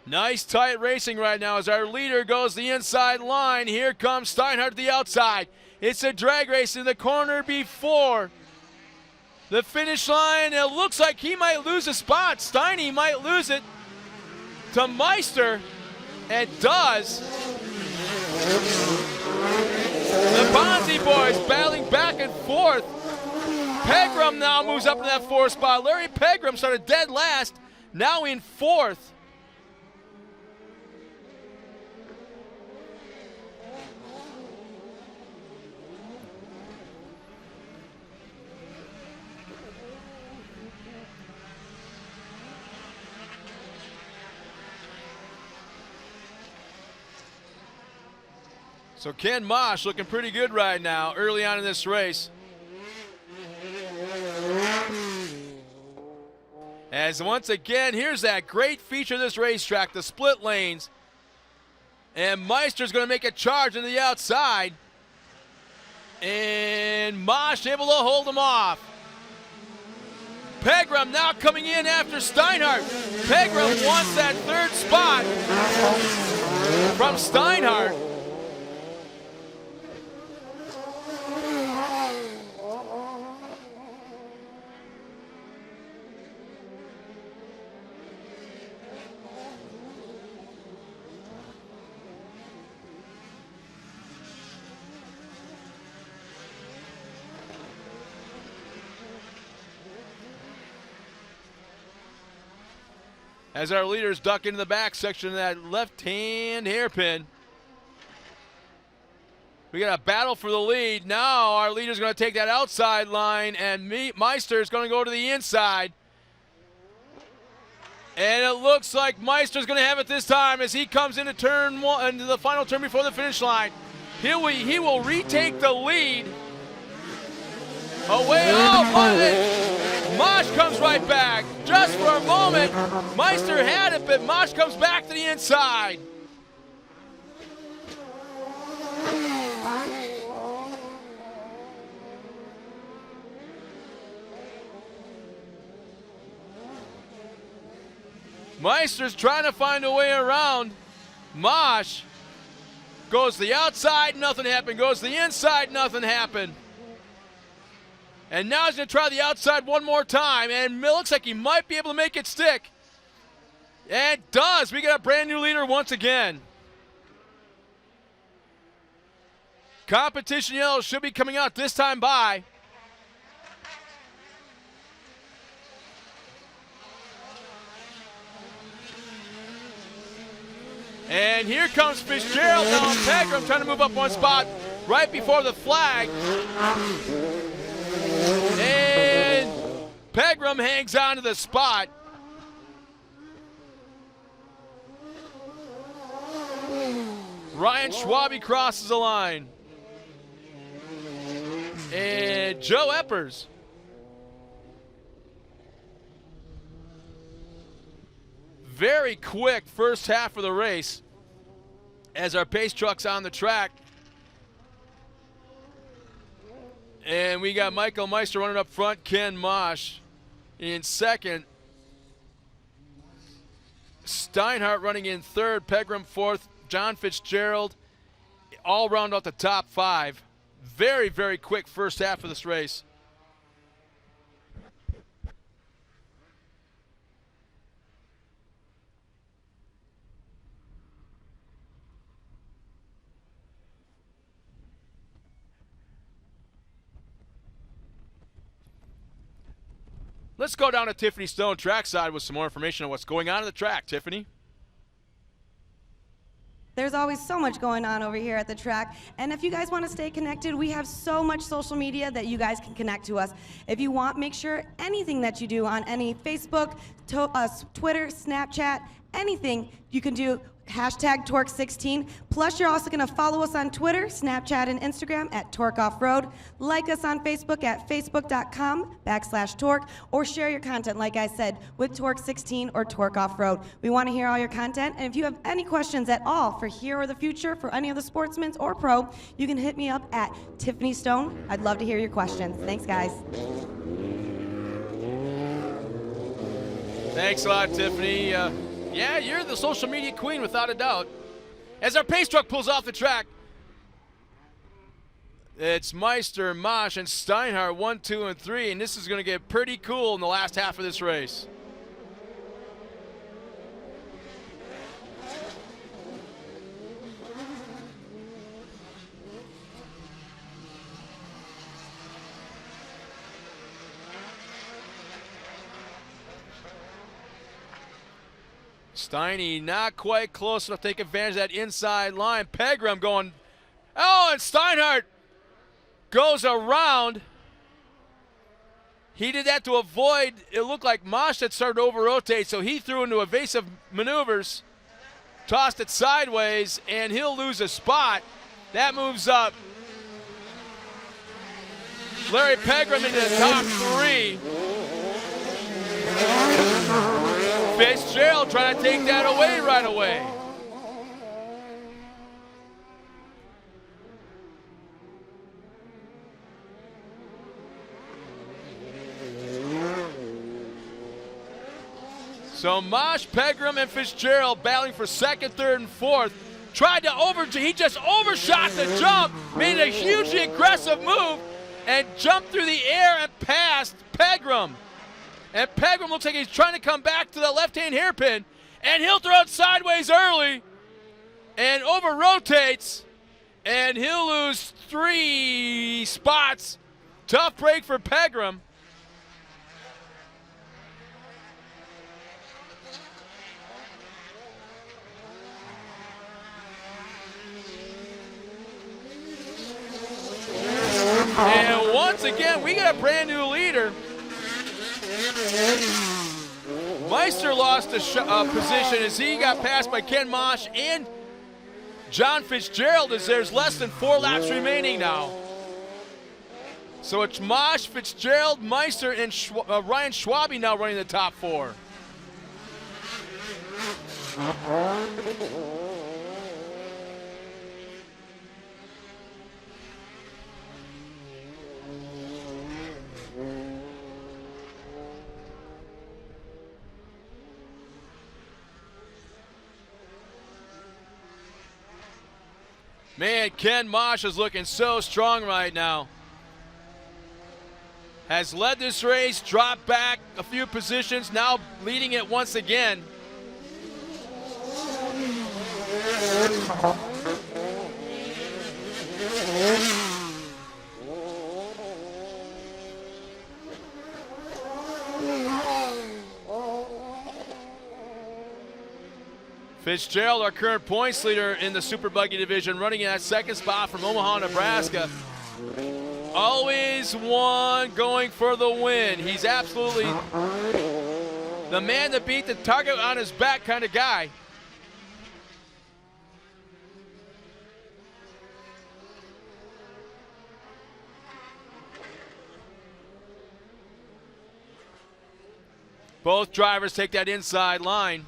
Nice tight racing right now as our leader goes the inside line. Here comes Steinhardt to the outside. It's a drag race in the corner before the finish line. It looks like he might lose a spot. Steiny might lose it to Meister, and does. The Bonzi boys battling back and forth. Pegram now moves up to that fourth spot. Larry Pegram started dead last, now in fourth. So Ken Mosh looking pretty good right now early on in this race. As once again, here's that great feature of this racetrack, the split lanes. And Meister's going to make a charge on the outside. And Mosh able to hold him off. Pegram now coming in after Steinhardt. Pegram wants that third spot from Steinhardt. As our leaders duck into the back section of that left-hand hairpin. We got a battle for the lead. Now our leader's going to take that outside line, and Meister's going to go to the inside. And it looks like Meister's going to have it this time as he comes into turn one, into the final turn before the finish line. He will retake the lead. Away, Mosh comes right back. Just for a moment, Meister had it, but Mosh comes back to the inside. Meister's trying to find a way around. Mosh goes to the outside, nothing happened. Goes to the inside, nothing happened. And now he's going to try the outside one more time, and it looks like he might be able to make it stick. And it does. We got a brand new leader once again. Competition yellow should be coming out this time by. And here comes Fitzgerald now on Pegram trying to move up one spot right before the flag. And Pegram hangs on to the spot. Ryan Schwabe crosses the line. And Joe Eppers. Very quick first half of the race as our pace truck's on the track. And we got Michael Meister running up front, Ken Mosh in second. Steinhardt running in third, Pegram fourth, John Fitzgerald all round out the top five. Very, very quick first half of this race. Let's go down to Tiffany Stone trackside with some more information on what's going on in the track. Tiffany? There's always so much going on over here at the track. And if you guys want to stay connected, we have so much social media that you guys can connect to us. If you want, make sure anything that you do on any Facebook, Twitter, Snapchat, anything you can do, hashtag TORC16. Plus, you're also going to follow us on Twitter, Snapchat, and Instagram at TORC Off-Road. Like us on Facebook at facebook.com/TORC, or share your content, like I said, with TORC16 or TORC Off-Road. We want to hear all your content, and if you have any questions at all for here or the future, for any of the Sportsmen or Pro, you can hit me up at Tiffany Stone. I'd love to hear your questions. Thanks, guys. Thanks a lot, Tiffany. Yeah, you're the social media queen without a doubt. As our pace truck pulls off the track, it's Meister, Mosh, and Steinhardt 1, 2, and 3, and this is going to get pretty cool in the last half of this race. Steiny not quite close enough to take advantage of that inside line. Pegram going, oh, and Steinhardt goes around. He did that to avoid, it looked like Mosh had started to over-rotate, so he threw into evasive maneuvers, tossed it sideways, and he'll lose a spot. That moves up Larry Pegram into the top 3. Fitzgerald trying to take that away right away. So Mosh, Pegram, and Fitzgerald battling for second, third, and fourth. Tried to he just overshot the jump, made a hugely aggressive move, and jumped through the air and passed Pegram. And Pegram looks like he's trying to come back to the left-hand hairpin, and he'll throw it sideways early and over-rotates, and he'll lose 3 spots. Tough break for Pegram. And once again, we got a brand new leader. Meister lost a position as he got passed by Ken Mosh and John Fitzgerald, as there's less than 4 laps remaining now. So it's Mosh, Fitzgerald, Meister, and Ryan Schwabe now running the top 4. Man, Ken Mosh is looking so strong right now. Has led this race, dropped back a few positions, now leading it once again. Fitzgerald, our current points leader in the Super Buggy division, running in that second spot from Omaha, Nebraska. Always one going for the win. He's absolutely the man to beat, the target on his back kind of guy. Both drivers take that inside line.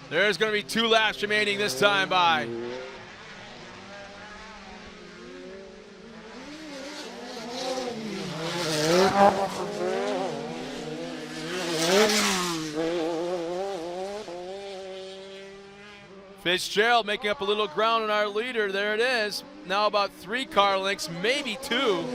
There's going to be 2 laps remaining this time by. Fitzgerald making up a little ground on our leader. There it is. Now about 3 car lengths, maybe 2.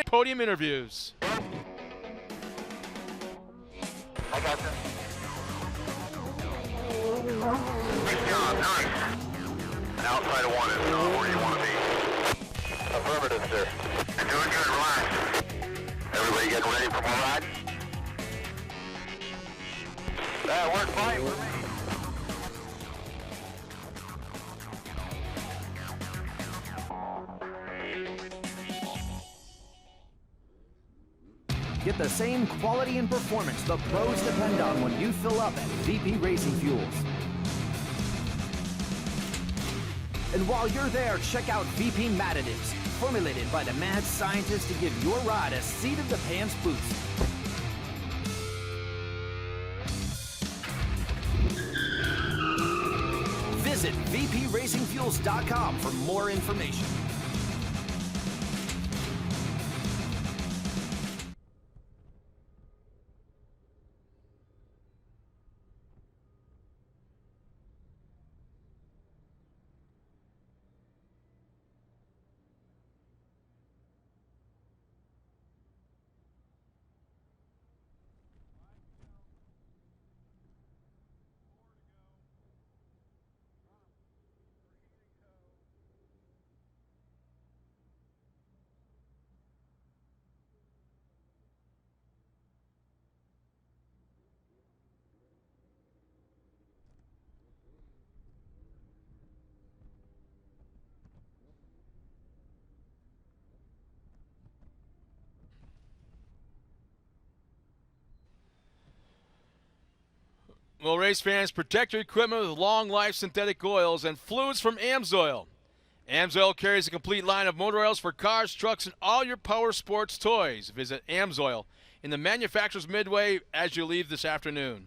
Podium interviews. I got you. Great job, nice. And outside of 1 is where you want to be. Affirmative, sir. You're doing good, relax. Everybody getting ready for more ride? That worked fine for me. Get the same quality and performance the pros depend on when you fill up at VP Racing Fuels. And while you're there, check out VP Additives, formulated by the mad scientists to give your ride a seat-of-the-pants boost. Visit VPRacingFuels.com for more information. Well, race fans, protect your equipment with long-life synthetic oils and fluids from AMSOIL. AMSOIL carries a complete line of motor oils for cars, trucks, and all your power sports toys. Visit AMSOIL in the manufacturer's midway as you leave this afternoon.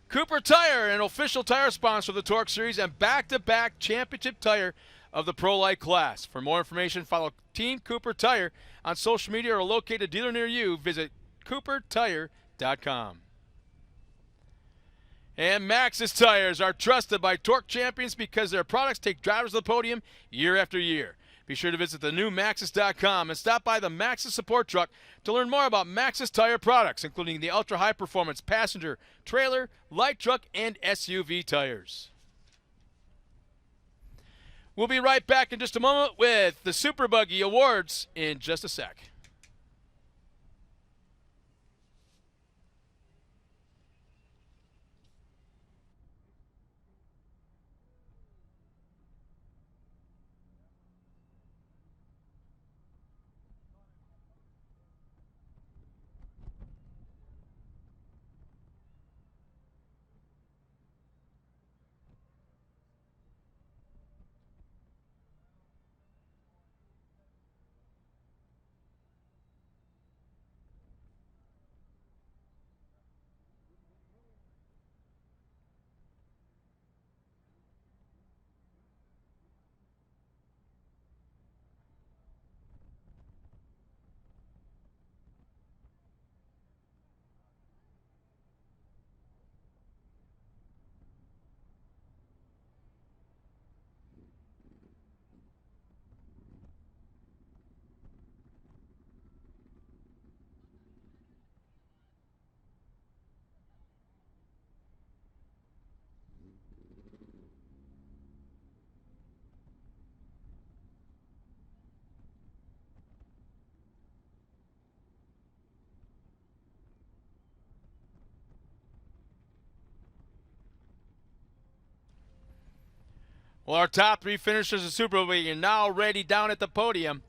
Cooper Tire, an official tire sponsor of the TORC Series and back-to-back championship tire of the Pro Light class. For more information, follow Team Cooper Tire on social media or locate a dealer near you. Visit coopertire.com. And Maxxis tires are trusted by TORC champions because their products take drivers to the podium year after year. Be sure to visit the new Maxxis.com and stop by the Maxxis support truck to learn more about Maxxis tire products, including the ultra-high performance passenger, trailer, light truck, and SUV tires. We'll be right back in just a moment with the Super Buggy Awards in just a sec. Well, our top three finishers of Super League are now ready down at the podium.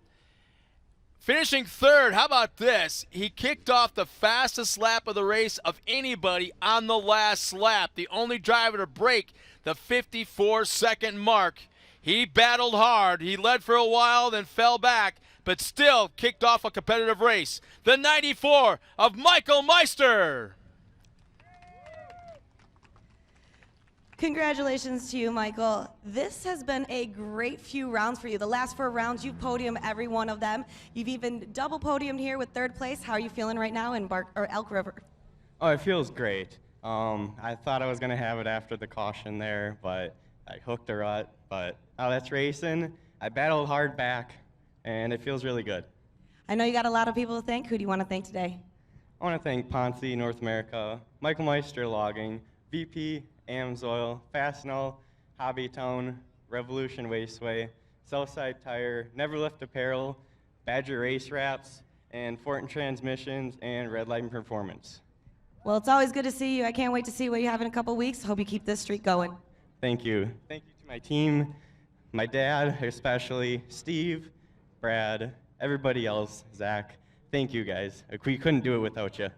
Finishing third, how about this? He kicked off the fastest lap of the race of anybody on the last lap, the only driver to break the 54-second mark. He battled hard. He led for a while, then fell back, but still kicked off a competitive race. The 94 of Michael Meister. Congratulations to you, Michael. This has been a great few rounds for you. The last 4 rounds, you've podiumed every one of them. You've even double podiumed here with 3rd place. How are you feeling right now in Elk River? Oh, it feels great. I thought I was going to have it after the caution there, but I hooked a rut. But that's racing. I battled hard back, and it feels really good. I know you got a lot of people to thank. Who do you want to thank today? I want to thank Ponce, North America, Michael Meister Logging, VP, Amsoil, Fastenal, Hobbytown, Revolution Raceway, Southside Tire, Neverlift Apparel, Badger Race Wraps, and Fortin Transmissions, and Red Light Performance. Well, it's always good to see you. I can't wait to see what you have in a couple weeks. Hope you keep this streak going. Thank you. Thank you to my team, my dad especially, Steve, Brad, everybody else, Zach. Thank you guys. We couldn't do it without you.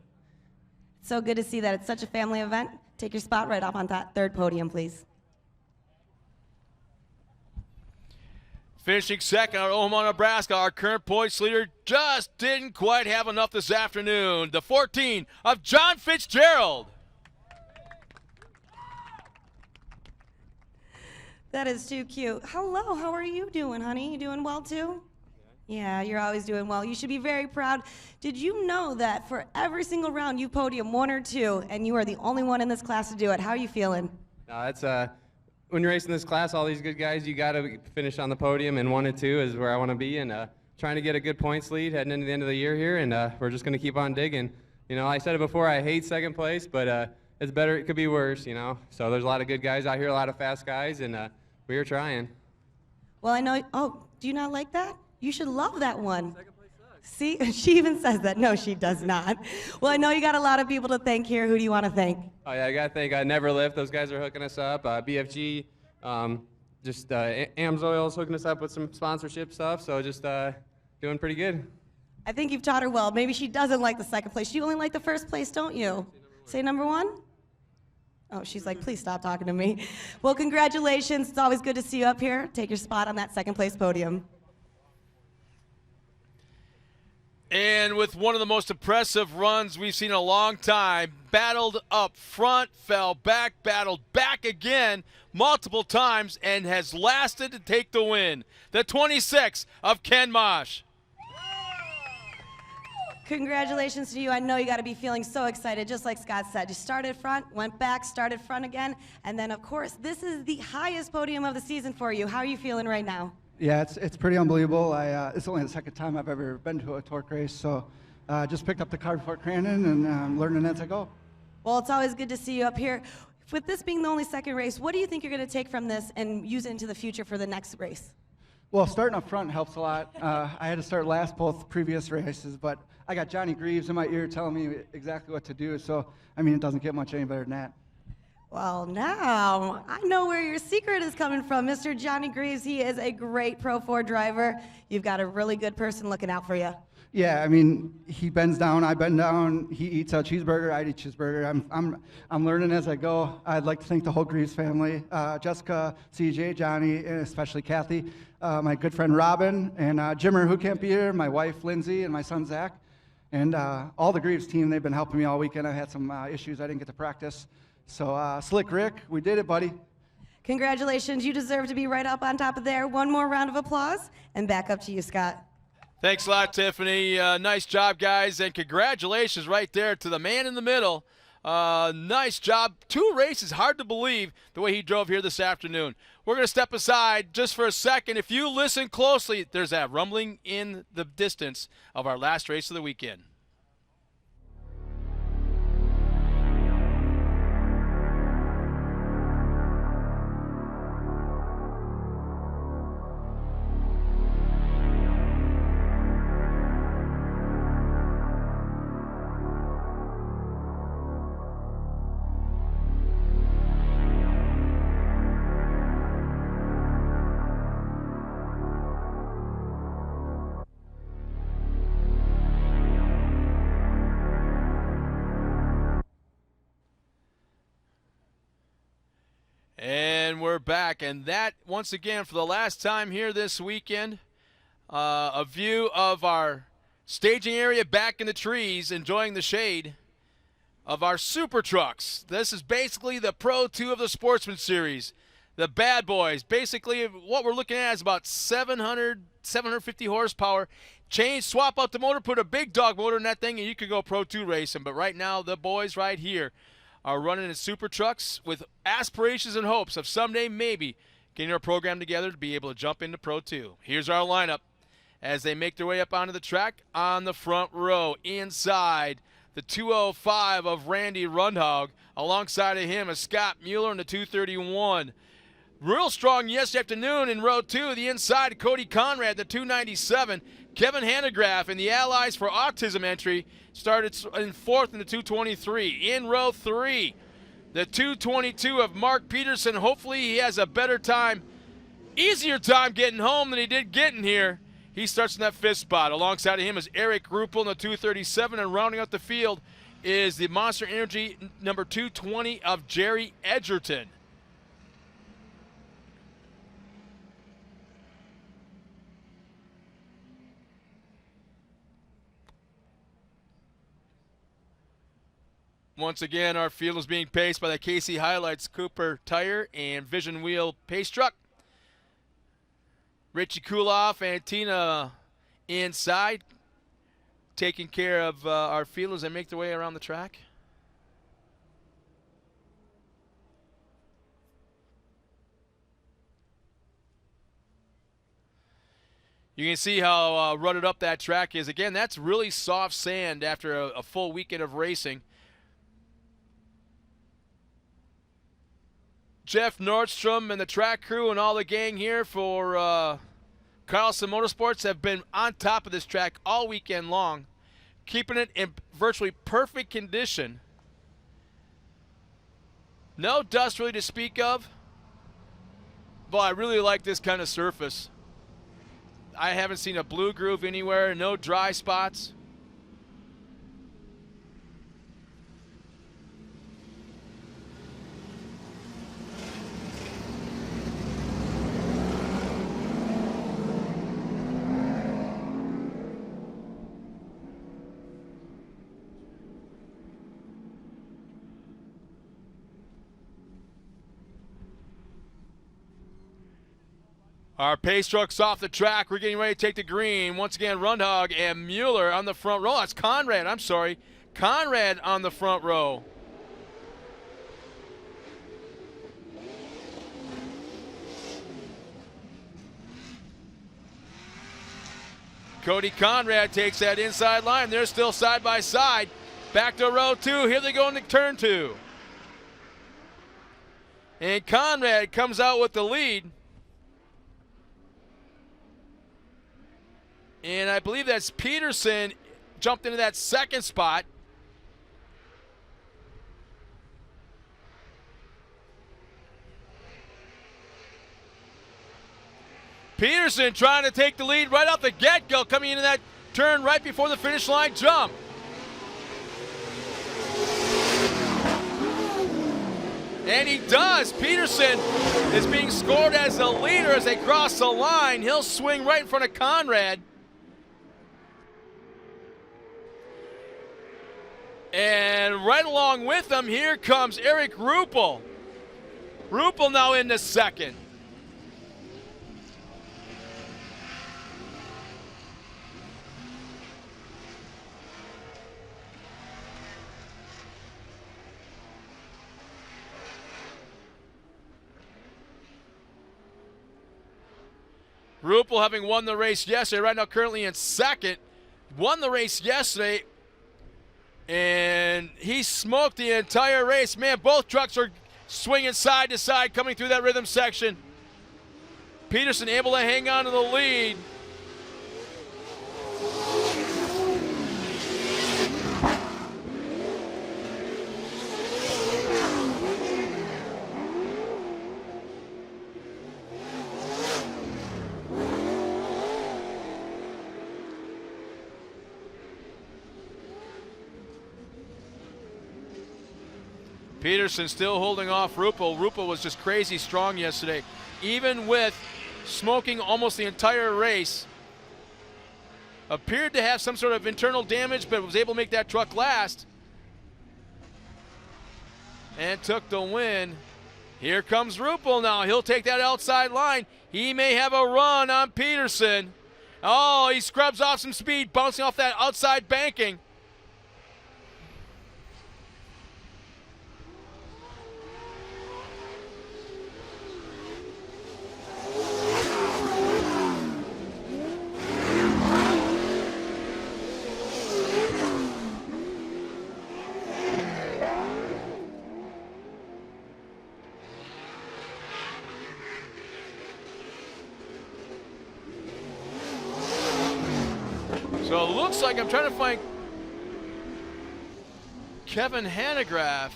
It's so good to see that it's such a family event. Take your spot right up on that 3rd podium, please. Finishing second out of Omaha, Nebraska, our current points leader just didn't quite have enough this afternoon. The 14 of John Fitzgerald. That is too cute. Hello, how are you doing, honey? You doing well too? Yeah, you're always doing well. You should be very proud. Did you know that for every single round you podium 1 or 2, and you are the only one in this class to do it? How are you feeling? No, it's when you're racing this class, all these good guys, you got to finish on the podium, and 1 and 2 is where I want to be, and trying to get a good points lead heading into the end of the year here, and we're just going to keep on digging. You know, I said it before, I hate 2nd place, but it's better, it could be worse, you know. So there's a lot of good guys out here, a lot of fast guys, and we are trying. Well, I know, oh, do you not like that? You should love that one. See, she even says that. No, she does not. Well, I know you got a lot of people to thank here. Who do you want to thank? Oh, yeah, I got to thank Neverlift. Those guys are hooking us up. BFG, Amsoil's hooking us up with some sponsorship stuff. So just doing pretty good. I think you've taught her well. Maybe she doesn't like the 2nd place. You only like the 1st place, don't you? Say number 1? Oh, she's like, please stop talking to me. Well, congratulations. It's always good to see you up here. Take your spot on that 2nd place podium. And with one of the most impressive runs we've seen in a long time, battled up front, fell back, battled back again multiple times, and has lasted to take the win. The 26 of Ken Mosh. Congratulations to you. I know you got to be feeling so excited, just like Scott said. You started front, went back, started front again, and then, of course, this is the highest podium of the season for you. How are you feeling right now? Yeah, it's pretty unbelievable. It's only the 2nd time I've ever been to a TORC race, so just picked up the car before Crandon, and I'm learning as I go. Well, it's always good to see you up here. With this being the only 2nd race, what do you think you're going to take from this and use it into the future for the next race? Well, starting up front helps a lot. I had to start last both previous races, but I got Johnny Greaves in my ear telling me exactly what to do, so, I mean, it doesn't get much any better than that. Well, now I know where your secret is coming from, Mr. Johnny Greaves. He is a great Pro 4 driver. You've got a really good person looking out for you. Yeah, I mean, he bends down, I bend down. He eats a cheeseburger, I eat cheeseburger. I'm learning as I go. I'd like to thank the whole Greaves family, Jessica, CJ, Johnny, and especially Kathy, my good friend Robin, and Jimmer, who can't be here, my wife Lindsay, and my son Zach, and all the Greaves team. They've been helping me all weekend. I had some issues I didn't get to practice. So, Slick Rick, we did it, buddy. Congratulations. You deserve to be right up on top of there. One more round of applause, and back up to you, Scott. Thanks a lot, Tiffany. Nice job, guys, and congratulations right there to the man in the middle. Nice job. 2 races, hard to believe the way he drove here this afternoon. We're going to step aside just for a second. If you listen closely, there's that rumbling in the distance of our last race of the weekend. And we're back. And that, once again, for the last time here this weekend, a view of our staging area back in the trees, enjoying the shade of our super trucks. This is basically the Pro 2 of the Sportsman Series. The bad boys. Basically, what we're looking at is about 750 horsepower. Change, swap out the motor, put a big dog motor in that thing, and you could go Pro 2 racing. But right now, the boys right here are running in super trucks with aspirations and hopes of someday maybe getting our program together to be able to jump into Pro 2. Here's our lineup as they make their way up onto the track on the front row. Inside, the 205 of Randy Rundhog. Alongside of him is Scott Mueller in the 231. Real strong yesterday afternoon in row 2. The inside, Cody Conrad, the 297. Kevin Hanegraaff in the Allies for Autism entry started in 4th in the 223. In row 3, the 222 of Mark Peterson. Hopefully he has a better time, easier time getting home than he did getting here. He starts in that 5th spot. Alongside of him is Eric Ruppel in the 237, and rounding out the field is the Monster Energy number 220 of Jerry Edgerton. Once again, our field is being paced by the KC Highlights Cooper Tire and Vision Wheel Pace Truck. Richie Kuloff and Tina inside, taking care of our field as they make their way around the track. You can see how rutted up that track is. Again, that's really soft sand after a full weekend of racing. Jeff Nordstrom and the track crew and all the gang here for Carlson Motorsports have been on top of this track all weekend long, keeping it in virtually perfect condition. No dust really to speak of, but I really like this kind of surface. I haven't seen a blue groove anywhere, no dry spots. Our pace truck's off the track. We're getting ready to take the green. Once again, Rundhog and Mueller on the front row. That's Conrad, I'm sorry. Conrad on the front row. Cody Conrad takes that inside line. They're still side by side. Back to row 2. Here they go into turn 2. And Conrad comes out with the lead. And I believe that's Peterson jumped into that 2nd spot. Peterson trying to take the lead right off the get-go, coming into that turn right before the finish line jump. And he does. Peterson is being scored as the leader as they cross the line. He'll swing right in front of Conrad. And right along with them, here comes Eric Ruppel. Ruppel now into 2nd. Ruppel having won the race yesterday, right now currently in 2nd. Won the race yesterday. And he smoked the entire race. Man, both trucks are swinging side to side coming through that rhythm section. Peterson able to hang on to the lead. Peterson still holding off Rupel. Rupel was just crazy strong yesterday. Even with smoking almost the entire race, appeared to have some sort of internal damage, but was able to make that truck last and took the win. Here comes Rupel now. He'll take that outside line. He may have a run on Peterson. Oh, he scrubs off some speed, bouncing off that outside banking. So it looks like I'm trying to find Kevin Hanegraaff.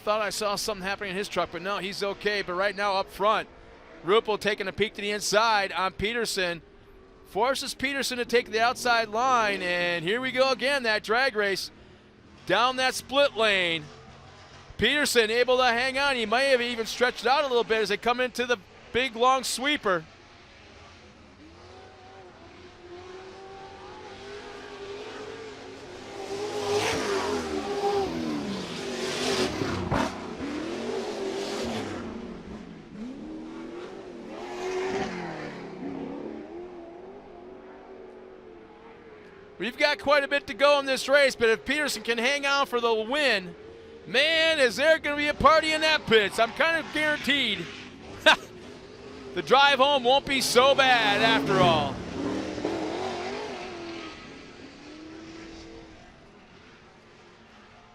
Thought I saw something happening in his truck, but no, he's okay. But right now up front, Rupel taking a peek to the inside on Peterson. Forces Peterson to take the outside line, and here we go again, that drag race down that split lane. Peterson able to hang on. He may have even stretched out a little bit as they come into the big long sweeper. We've got quite a bit to go in this race, but if Peterson can hang on for the win, man, is there going to be a party in that pits. I'm kind of guaranteed. The drive home won't be so bad after all.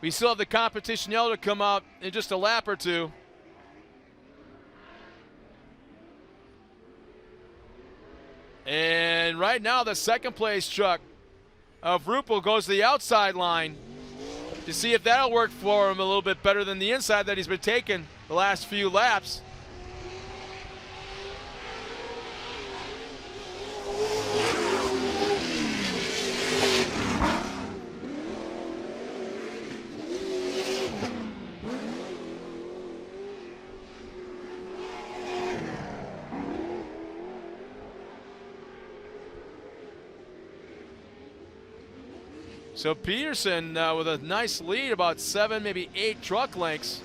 We still have the competition yellow to come up in just a lap or two. And right now the second place truck of Rupel goes to the outside line to see if that'll work for him a little bit better than the inside that he's been taking the last few laps. So Peterson with a nice lead, about 7, maybe 8 truck lengths.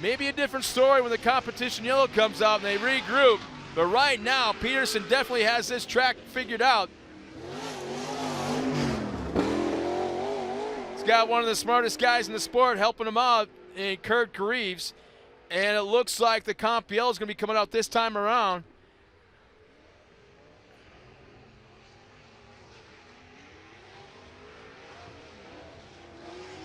Maybe a different story when the competition yellow comes out and they regroup. But right now, Peterson definitely has this track figured out. He's got one of the smartest guys in the sport helping him out in Kurt Reeves. And it looks like the comp yellow is going to be coming out this time around.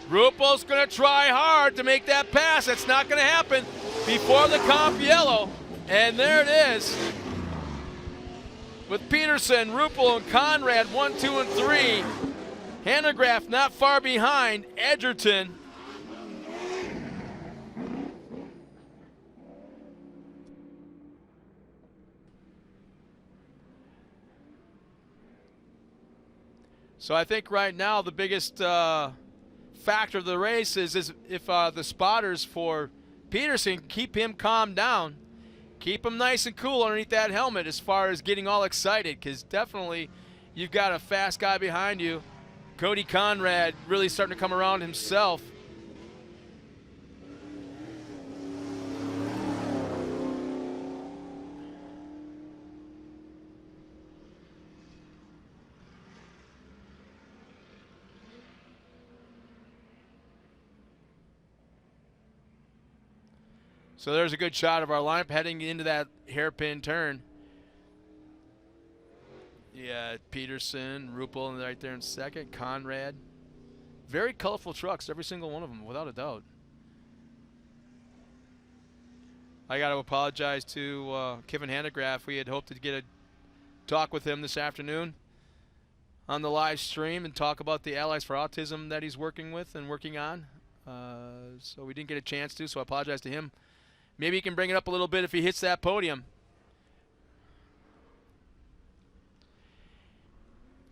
Rupel's going to try hard to make that pass. That's not going to happen before the comp yellow. And there it is. With Peterson, Rupel, and Conrad 1, 2, and 3. Hanegraaff not far behind. Edgerton. So I think right now the biggest factor of the race is if the spotters for Peterson keep him calmed down, keep him nice and cool underneath that helmet as far as getting all excited, because definitely you've got a fast guy behind you. Cody Conrad really starting to come around himself. So there's a good shot of our lineup heading into that hairpin turn. Yeah, Peterson, Rupel right there in second, Conrad. Very colorful trucks, every single one of them, without a doubt. I got to apologize to Kevin Hanegraaff. We had hoped to get a talk with him this afternoon on the live stream and talk about the Allies for Autism that he's working with and working on. So we didn't get a chance to, so I apologize to him. Maybe he can bring it up a little bit if he hits that podium.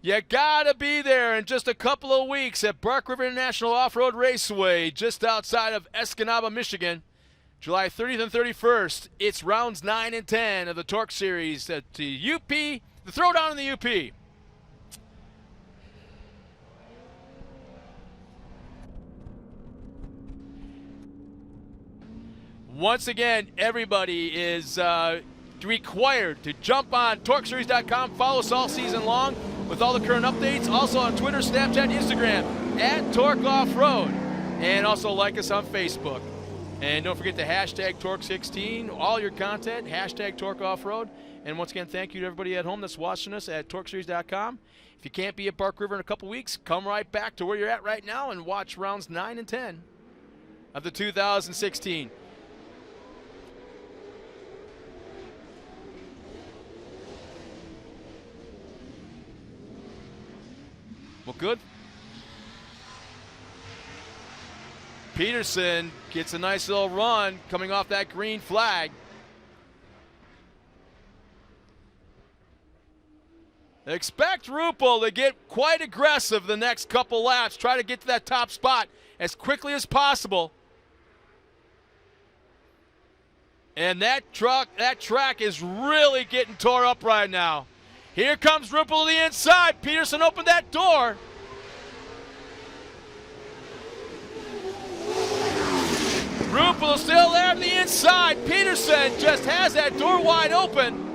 You gotta be there in just a couple of weeks at Bark River International Off-Road Raceway, just outside of Escanaba, Michigan. July 30th and 31st. It's rounds 9 and 10 of the TORC Series at the UP, the Throwdown in the UP. Once again, everybody is required to jump on TORCseries.com. Follow us all season long with all the current updates. Also on Twitter, Snapchat, Instagram, at TORC Off-Road. And also like us on Facebook. And don't forget the hashtag TORC16. All your content, hashtag TORC Off-Road. And once again, thank you to everybody at home that's watching us at TORCseries.com. If you can't be at Bark River in a couple weeks, come right back to where you're at right now and watch rounds 9 and 10 of the 2016. Well, good. Peterson gets a nice little run coming off that green flag. Expect Ruppel to get quite aggressive the next couple laps. Try to get to that top spot as quickly as possible. And that track is really getting tore up right now. Here comes Ruppel to the inside. Peterson opened that door. Ruppel still there to the inside. Peterson just has that door wide open.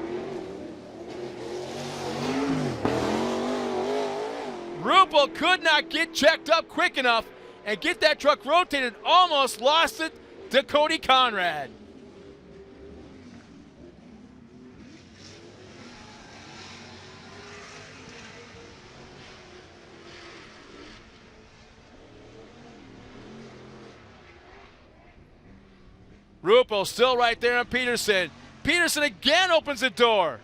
Ruppel could not get checked up quick enough and get that truck rotated. Almost lost it to Cody Conrad. Ruppel still right there on Peterson. Peterson again opens the door.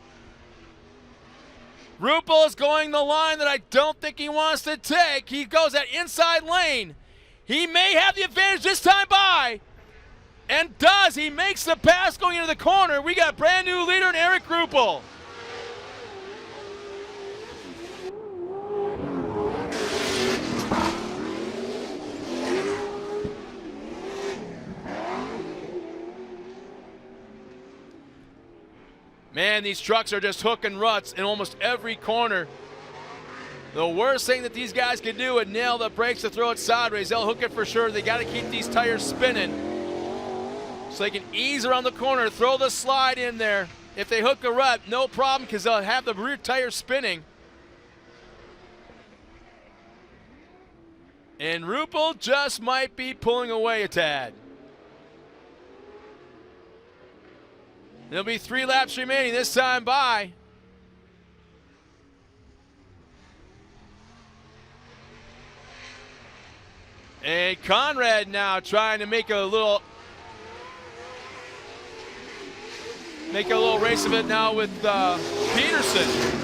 Ruppel is going the line that I don't think he wants to take. He goes that inside lane. He may have the advantage this time by. And does. He makes the pass going into the corner. We got brand new leader in Eric Ruppel. Man, these trucks are just hooking ruts in almost every corner. The worst thing that these guys can do is nail the brakes to throw it sideways. They'll hook it for sure. They got to keep these tires spinning so they can ease around the corner, throw the slide in there. If they hook a rut, no problem because they'll have the rear tire spinning. And Ruppel just might be pulling away a tad. There'll be 3 laps remaining this time by. And Conrad now trying to make a little race of it now with Peterson.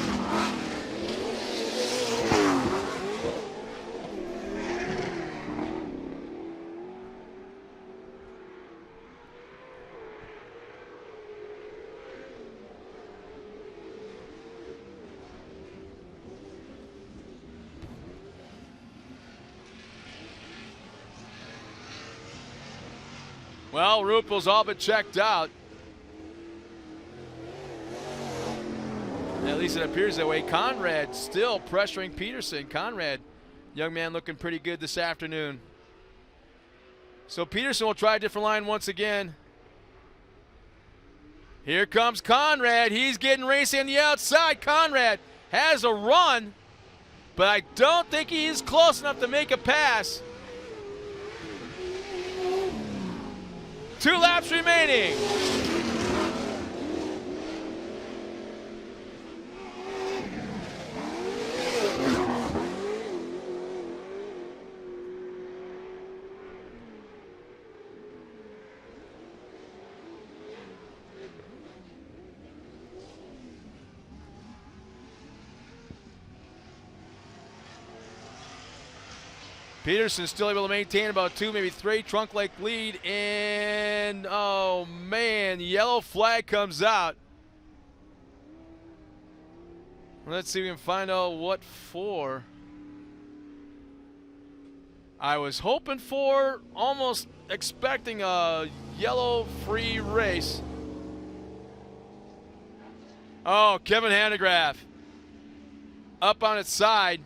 Well, Ruppel's all but checked out. At least it appears that way. Conrad still pressuring Peterson. Conrad, young man, looking pretty good this afternoon. So Peterson will try a different line once again. Here comes Conrad. He's getting racing on the outside. Conrad has a run, but I don't think he is close enough to make a pass. 2 laps remaining. Peterson still able to maintain about 2, maybe 3 trunk-like lead, and oh man, yellow flag comes out. Let's see if we can find out what for. I was hoping for, almost expecting a yellow-free race. Oh, Kevin Hanegraaff up on its side.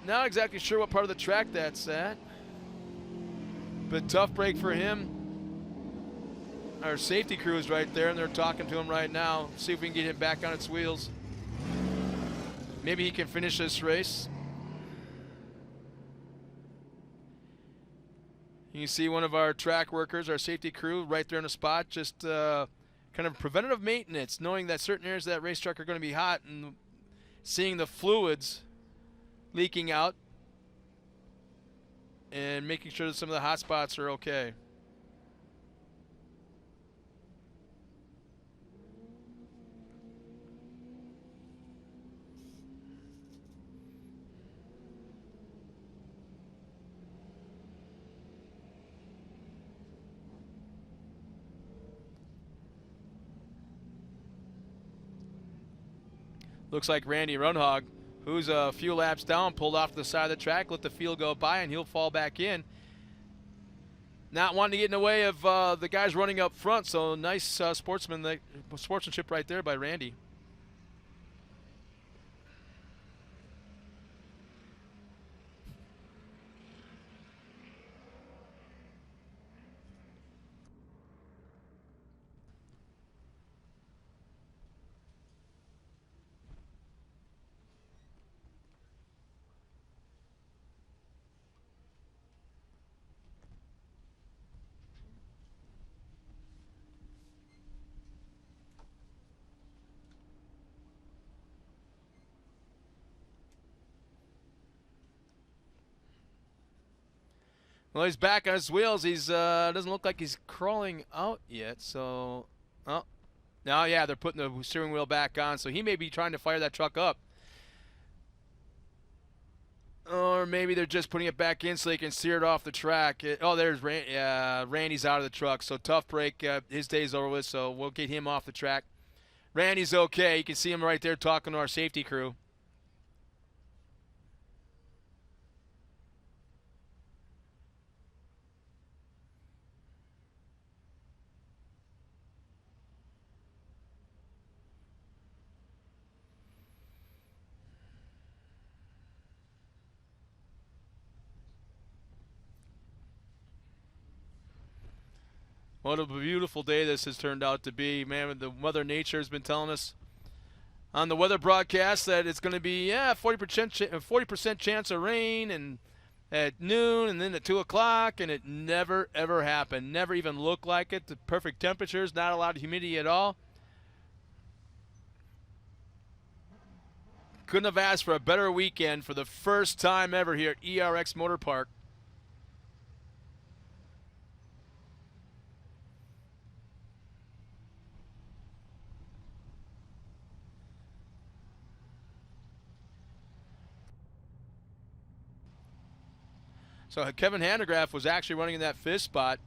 Not exactly sure what part of the track that's at, but tough break for him. Our safety crew is right there, and they're talking to him right now. See if we can get him back on its wheels. Maybe he can finish this race. You can see one of our track workers, our safety crew, right there in the spot, just kind of preventative maintenance, knowing that certain areas of that racetrack are going to be hot and seeing the fluids leaking out and making sure that some of the hot spots are okay. Looks like Randy Runhog, who's a few laps down, pulled off to the side of the track, let the field go by, and he'll fall back in. Not wanting to get in the way of the guys running up front, so nice sportsmanship right there by Randy. Well, he's back on his wheels. He's doesn't look like he's crawling out yet. So, oh, now yeah, they're putting the steering wheel back on. So he may be trying to fire that truck up, or maybe they're just putting it back in so they can steer it off the track. There's Randy's out of the truck. So tough break. His day's over with. So we'll get him off the track. Randy's okay. You can see him right there talking to our safety crew. What a beautiful day this has turned out to be. Man, the Mother Nature has been telling us on the weather broadcast that it's going to be, 40% chance of rain and at noon and then at 2 o'clock, and it never, ever happened. Never even looked like it. The perfect temperatures, not a lot of humidity at all. Couldn't have asked for a better weekend for the first time ever here at ERX Motor Park. So Kevin Hanegraaff was actually running in that fifth spot.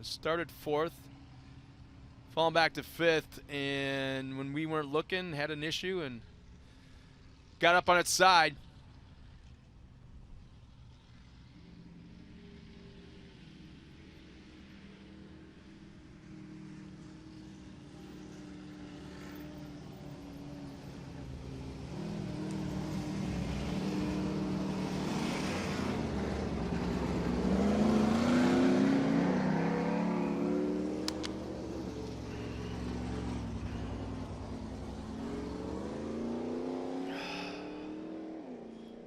Started fourth, falling back to fifth, and when we weren't looking, had an issue and got up on its side.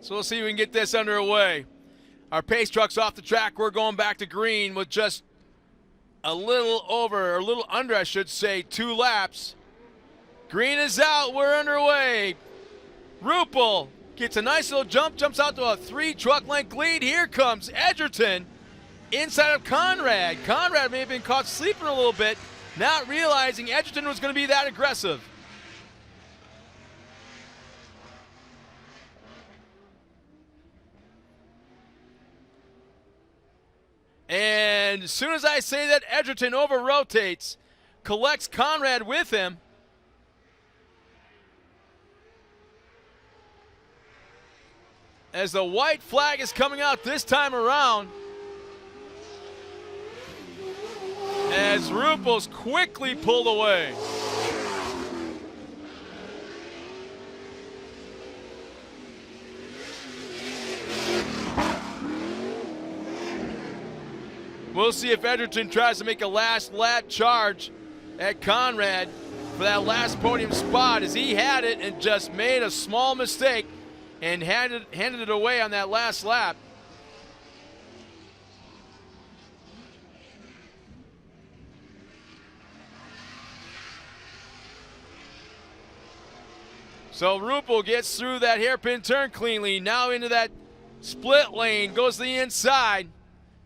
So we'll see if we can get this underway. Our pace truck's off the track. We're going back to green with just a little under, I should say, 2 laps. Green is out. We're underway. Ruppel gets a nice little jump, jumps out to a 3-truck length lead. Here comes Edgerton inside of Conrad. Conrad may have been caught sleeping a little bit, not realizing Edgerton was going to be that aggressive. And as soon as I say that, Edgerton over-rotates, collects Conrad with him. as the white flag is coming out this time around. As Rupel's quickly pulled away. We'll see if Edgerton tries to make a last lap charge at Conrad for that last podium spot, as he had it and just made a small mistake and handed it away on that last lap. So Rupel gets through that hairpin turn cleanly, now into that split lane, goes to the inside.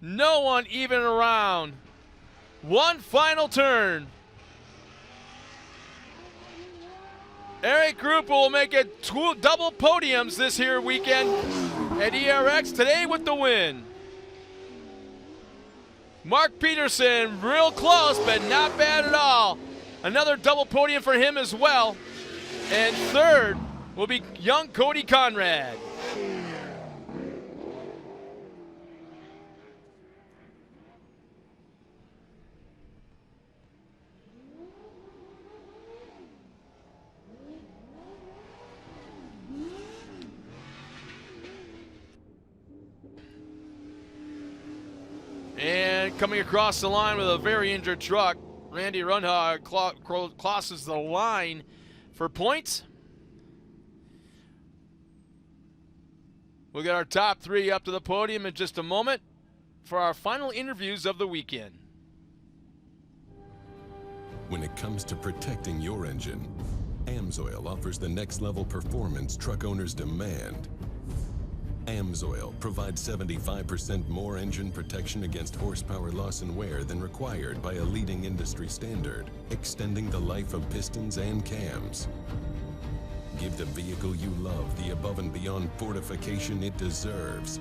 No one even around. One final turn. Eric Rupel will make it double podiums this here weekend at ERX, today with the win. Mark Peterson, real close, but not bad at all. Another double podium for him as well. And third will be young Cody Conrad. And coming across the line with a very injured truck, Randy Runhag crosses the line for points. We'll get our top three up to the podium in just a moment for our final interviews of the weekend. When it comes to protecting your engine, AMSOIL offers the next level performance truck owners demand. AMSOIL provides 75% more engine protection against horsepower loss and wear than required by a leading industry standard, extending the life of pistons and cams. Give the vehicle you love the above and beyond fortification it deserves.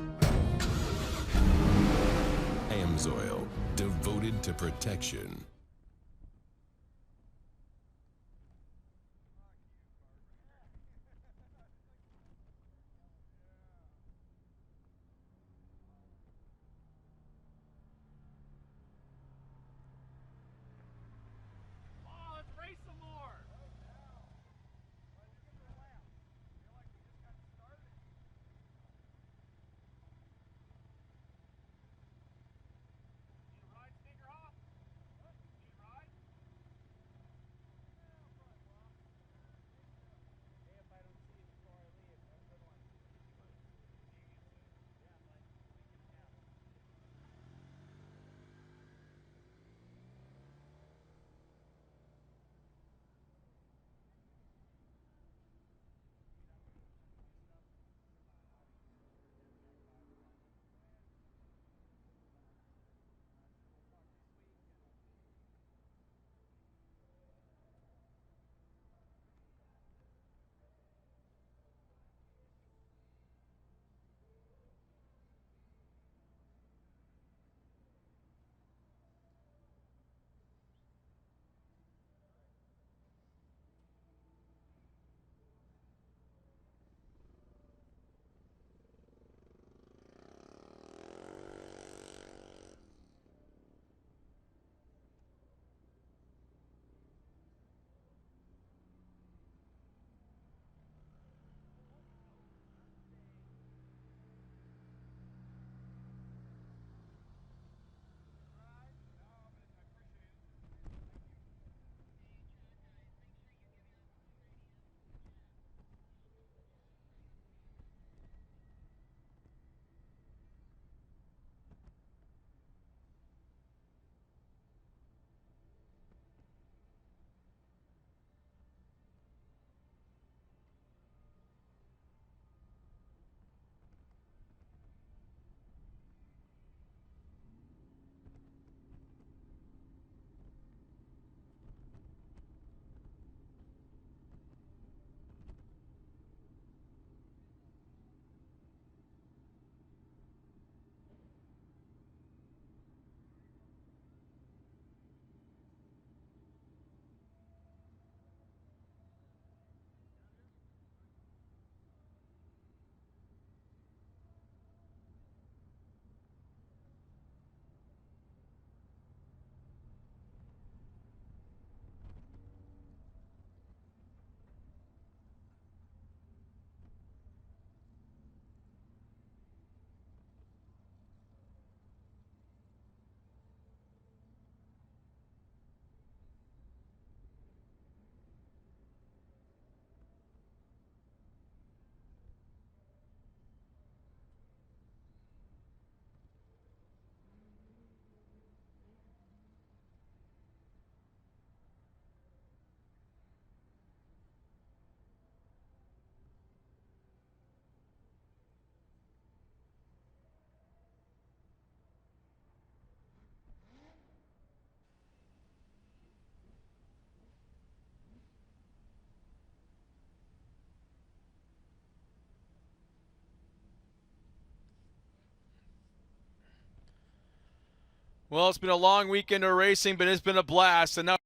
AMSOIL, devoted to protection. Well, it's been a long weekend of racing, but it's been a blast. And now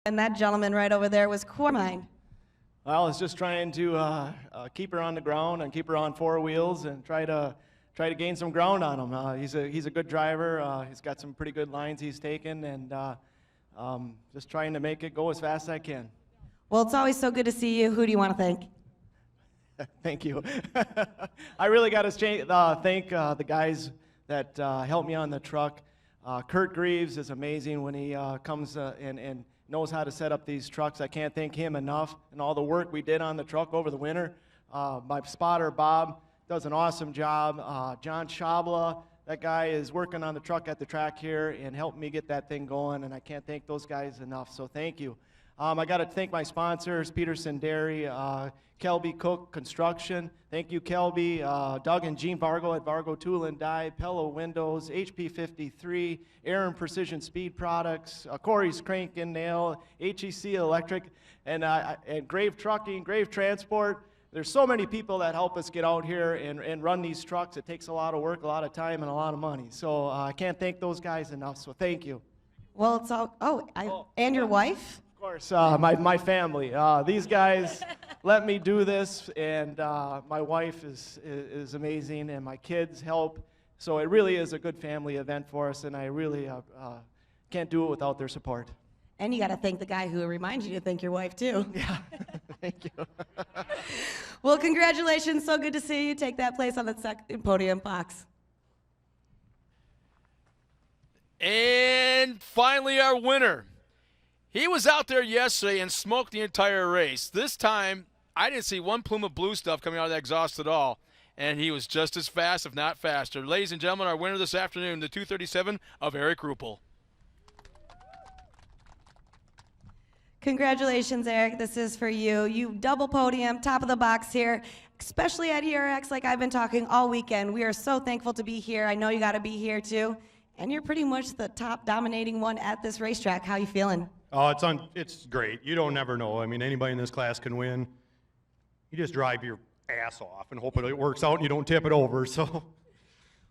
And that gentleman right over there was Cormine. Well, it's just trying to keep her on the ground and keep her on four wheels and try to gain some ground on him. He's a good driver. He's got some pretty good lines he's taken, and just trying to make it go as fast as I can. Well, it's always so good to see you. Who do you want to thank? Thank you. I really got to thank the guys that helped me on the truck. Kurt Greaves is amazing when he comes and knows how to set up these trucks. I can't thank him enough, and all the work we did on the truck over the winter. My spotter, Bob, does an awesome job. John Schabla, that guy is working on the truck at the track here and helped me get that thing going, and I can't thank those guys enough, so thank you. I got to thank my sponsors, Peterson Dairy, Kelby Cook Construction. Thank you, Kelby. Doug and Gene Vargo at Vargo Tool and Die, Pello Windows, HP 53, Aaron Precision Speed Products, Corey's Crank and Nail, HEC Electric, and Grave Trucking, Grave Transport. There's so many people that help us get out here and run these trucks. It takes a lot of work, a lot of time, and a lot of money. So I can't thank those guys enough, so thank you. Well, it's all, and your wife? Of course, my family. These guys let me do this, and my wife is amazing, and my kids help. So it really is a good family event for us, and I really can't do it without their support. And you got to thank the guy who reminds you to thank your wife, too. Yeah, thank you. Well, congratulations. So good to see you take that place on the second podium box. And finally, our winner. He was out there yesterday and smoked the entire race. This time, I didn't see one plume of blue stuff coming out of that exhaust at all. And he was just as fast, if not faster. Ladies and gentlemen, our winner this afternoon, the 237 of Eric Ruppel. Congratulations, Eric. This is for you. You double podium, top of the box here, especially at ERX like I've been talking all weekend. We are so thankful to be here. I know you got to be here, too. And you're pretty much the top dominating one at this racetrack. How you feeling? Oh, it's great. You don't never know. I mean, anybody in this class can win. You just drive your ass off and hope it works out and you don't tip it over. So.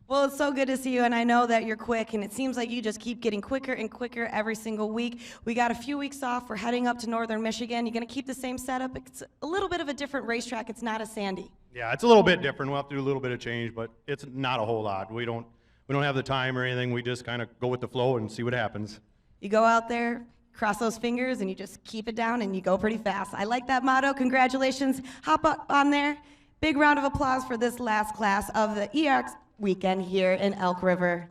Well, it's so good to see you, and I know that you're quick, and it seems like you just keep getting quicker and quicker every single week. We got a few weeks off. We're heading up to northern Michigan. You're going to keep the same setup. It's a little bit of a different racetrack. It's not as sandy. Yeah, it's a little bit different. We'll have to do a little bit of change, but it's not a whole lot. We don't have the time or anything. We just kind of go with the flow and see what happens. You go out there, cross those fingers, and you just keep it down, and you go pretty fast. I like that motto. Congratulations. Hop up on there. Big round of applause for this last class of the ERX weekend here in Elk River.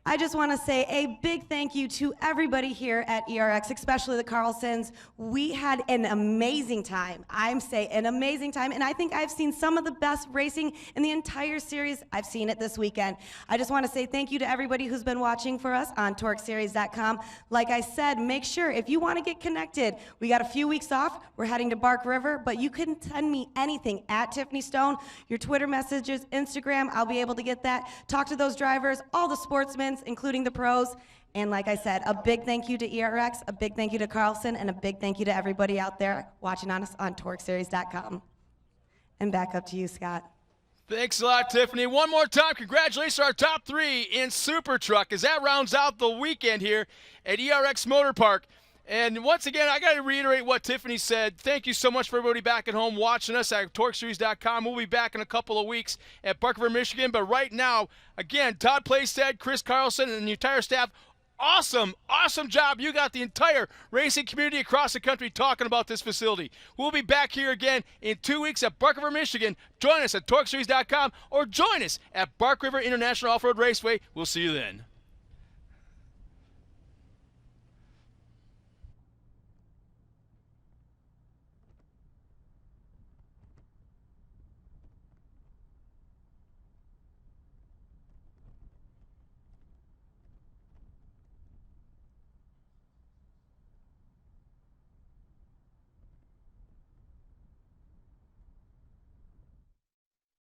I just want to say a big thank you to everybody here at ERX, especially the Carlsons. We had an amazing time. I'm saying an amazing time, and I think I've seen some of the best racing in the entire series. I've seen it this weekend. I just want to say thank you to everybody who's been watching for us on TORCseries.com. Like I said, make sure if you want to get connected, we got a few weeks off. We're heading to Bark River, but you can send me anything at Tiffany Stone, your Twitter messages, Instagram. I'll be able to get that. Talk to those drivers, all the sportsmen, including the pros. And like I said, a big thank you to ERX, a big thank you to Carlson, and a big thank you to everybody out there watching on us on TORCseries.com. And back up to you, Scott. Thanks a lot, Tiffany. One more time, congratulations to our top 3 in Super Truck as that rounds out the weekend here at ERX Motor Park. And once again, I got to reiterate what Tiffany said. Thank you so much for everybody back at home watching us at TORCseries.com. We'll be back in a couple of weeks at Bark River, Michigan. But right now, again, Todd Playstead, Chris Carlson, and the entire staff, awesome job. You got the entire racing community across the country talking about this facility. We'll be back here again in 2 weeks at Bark River, Michigan. Join us at TORCseries.com or join us at Bark River International Off-Road Raceway. We'll see you then.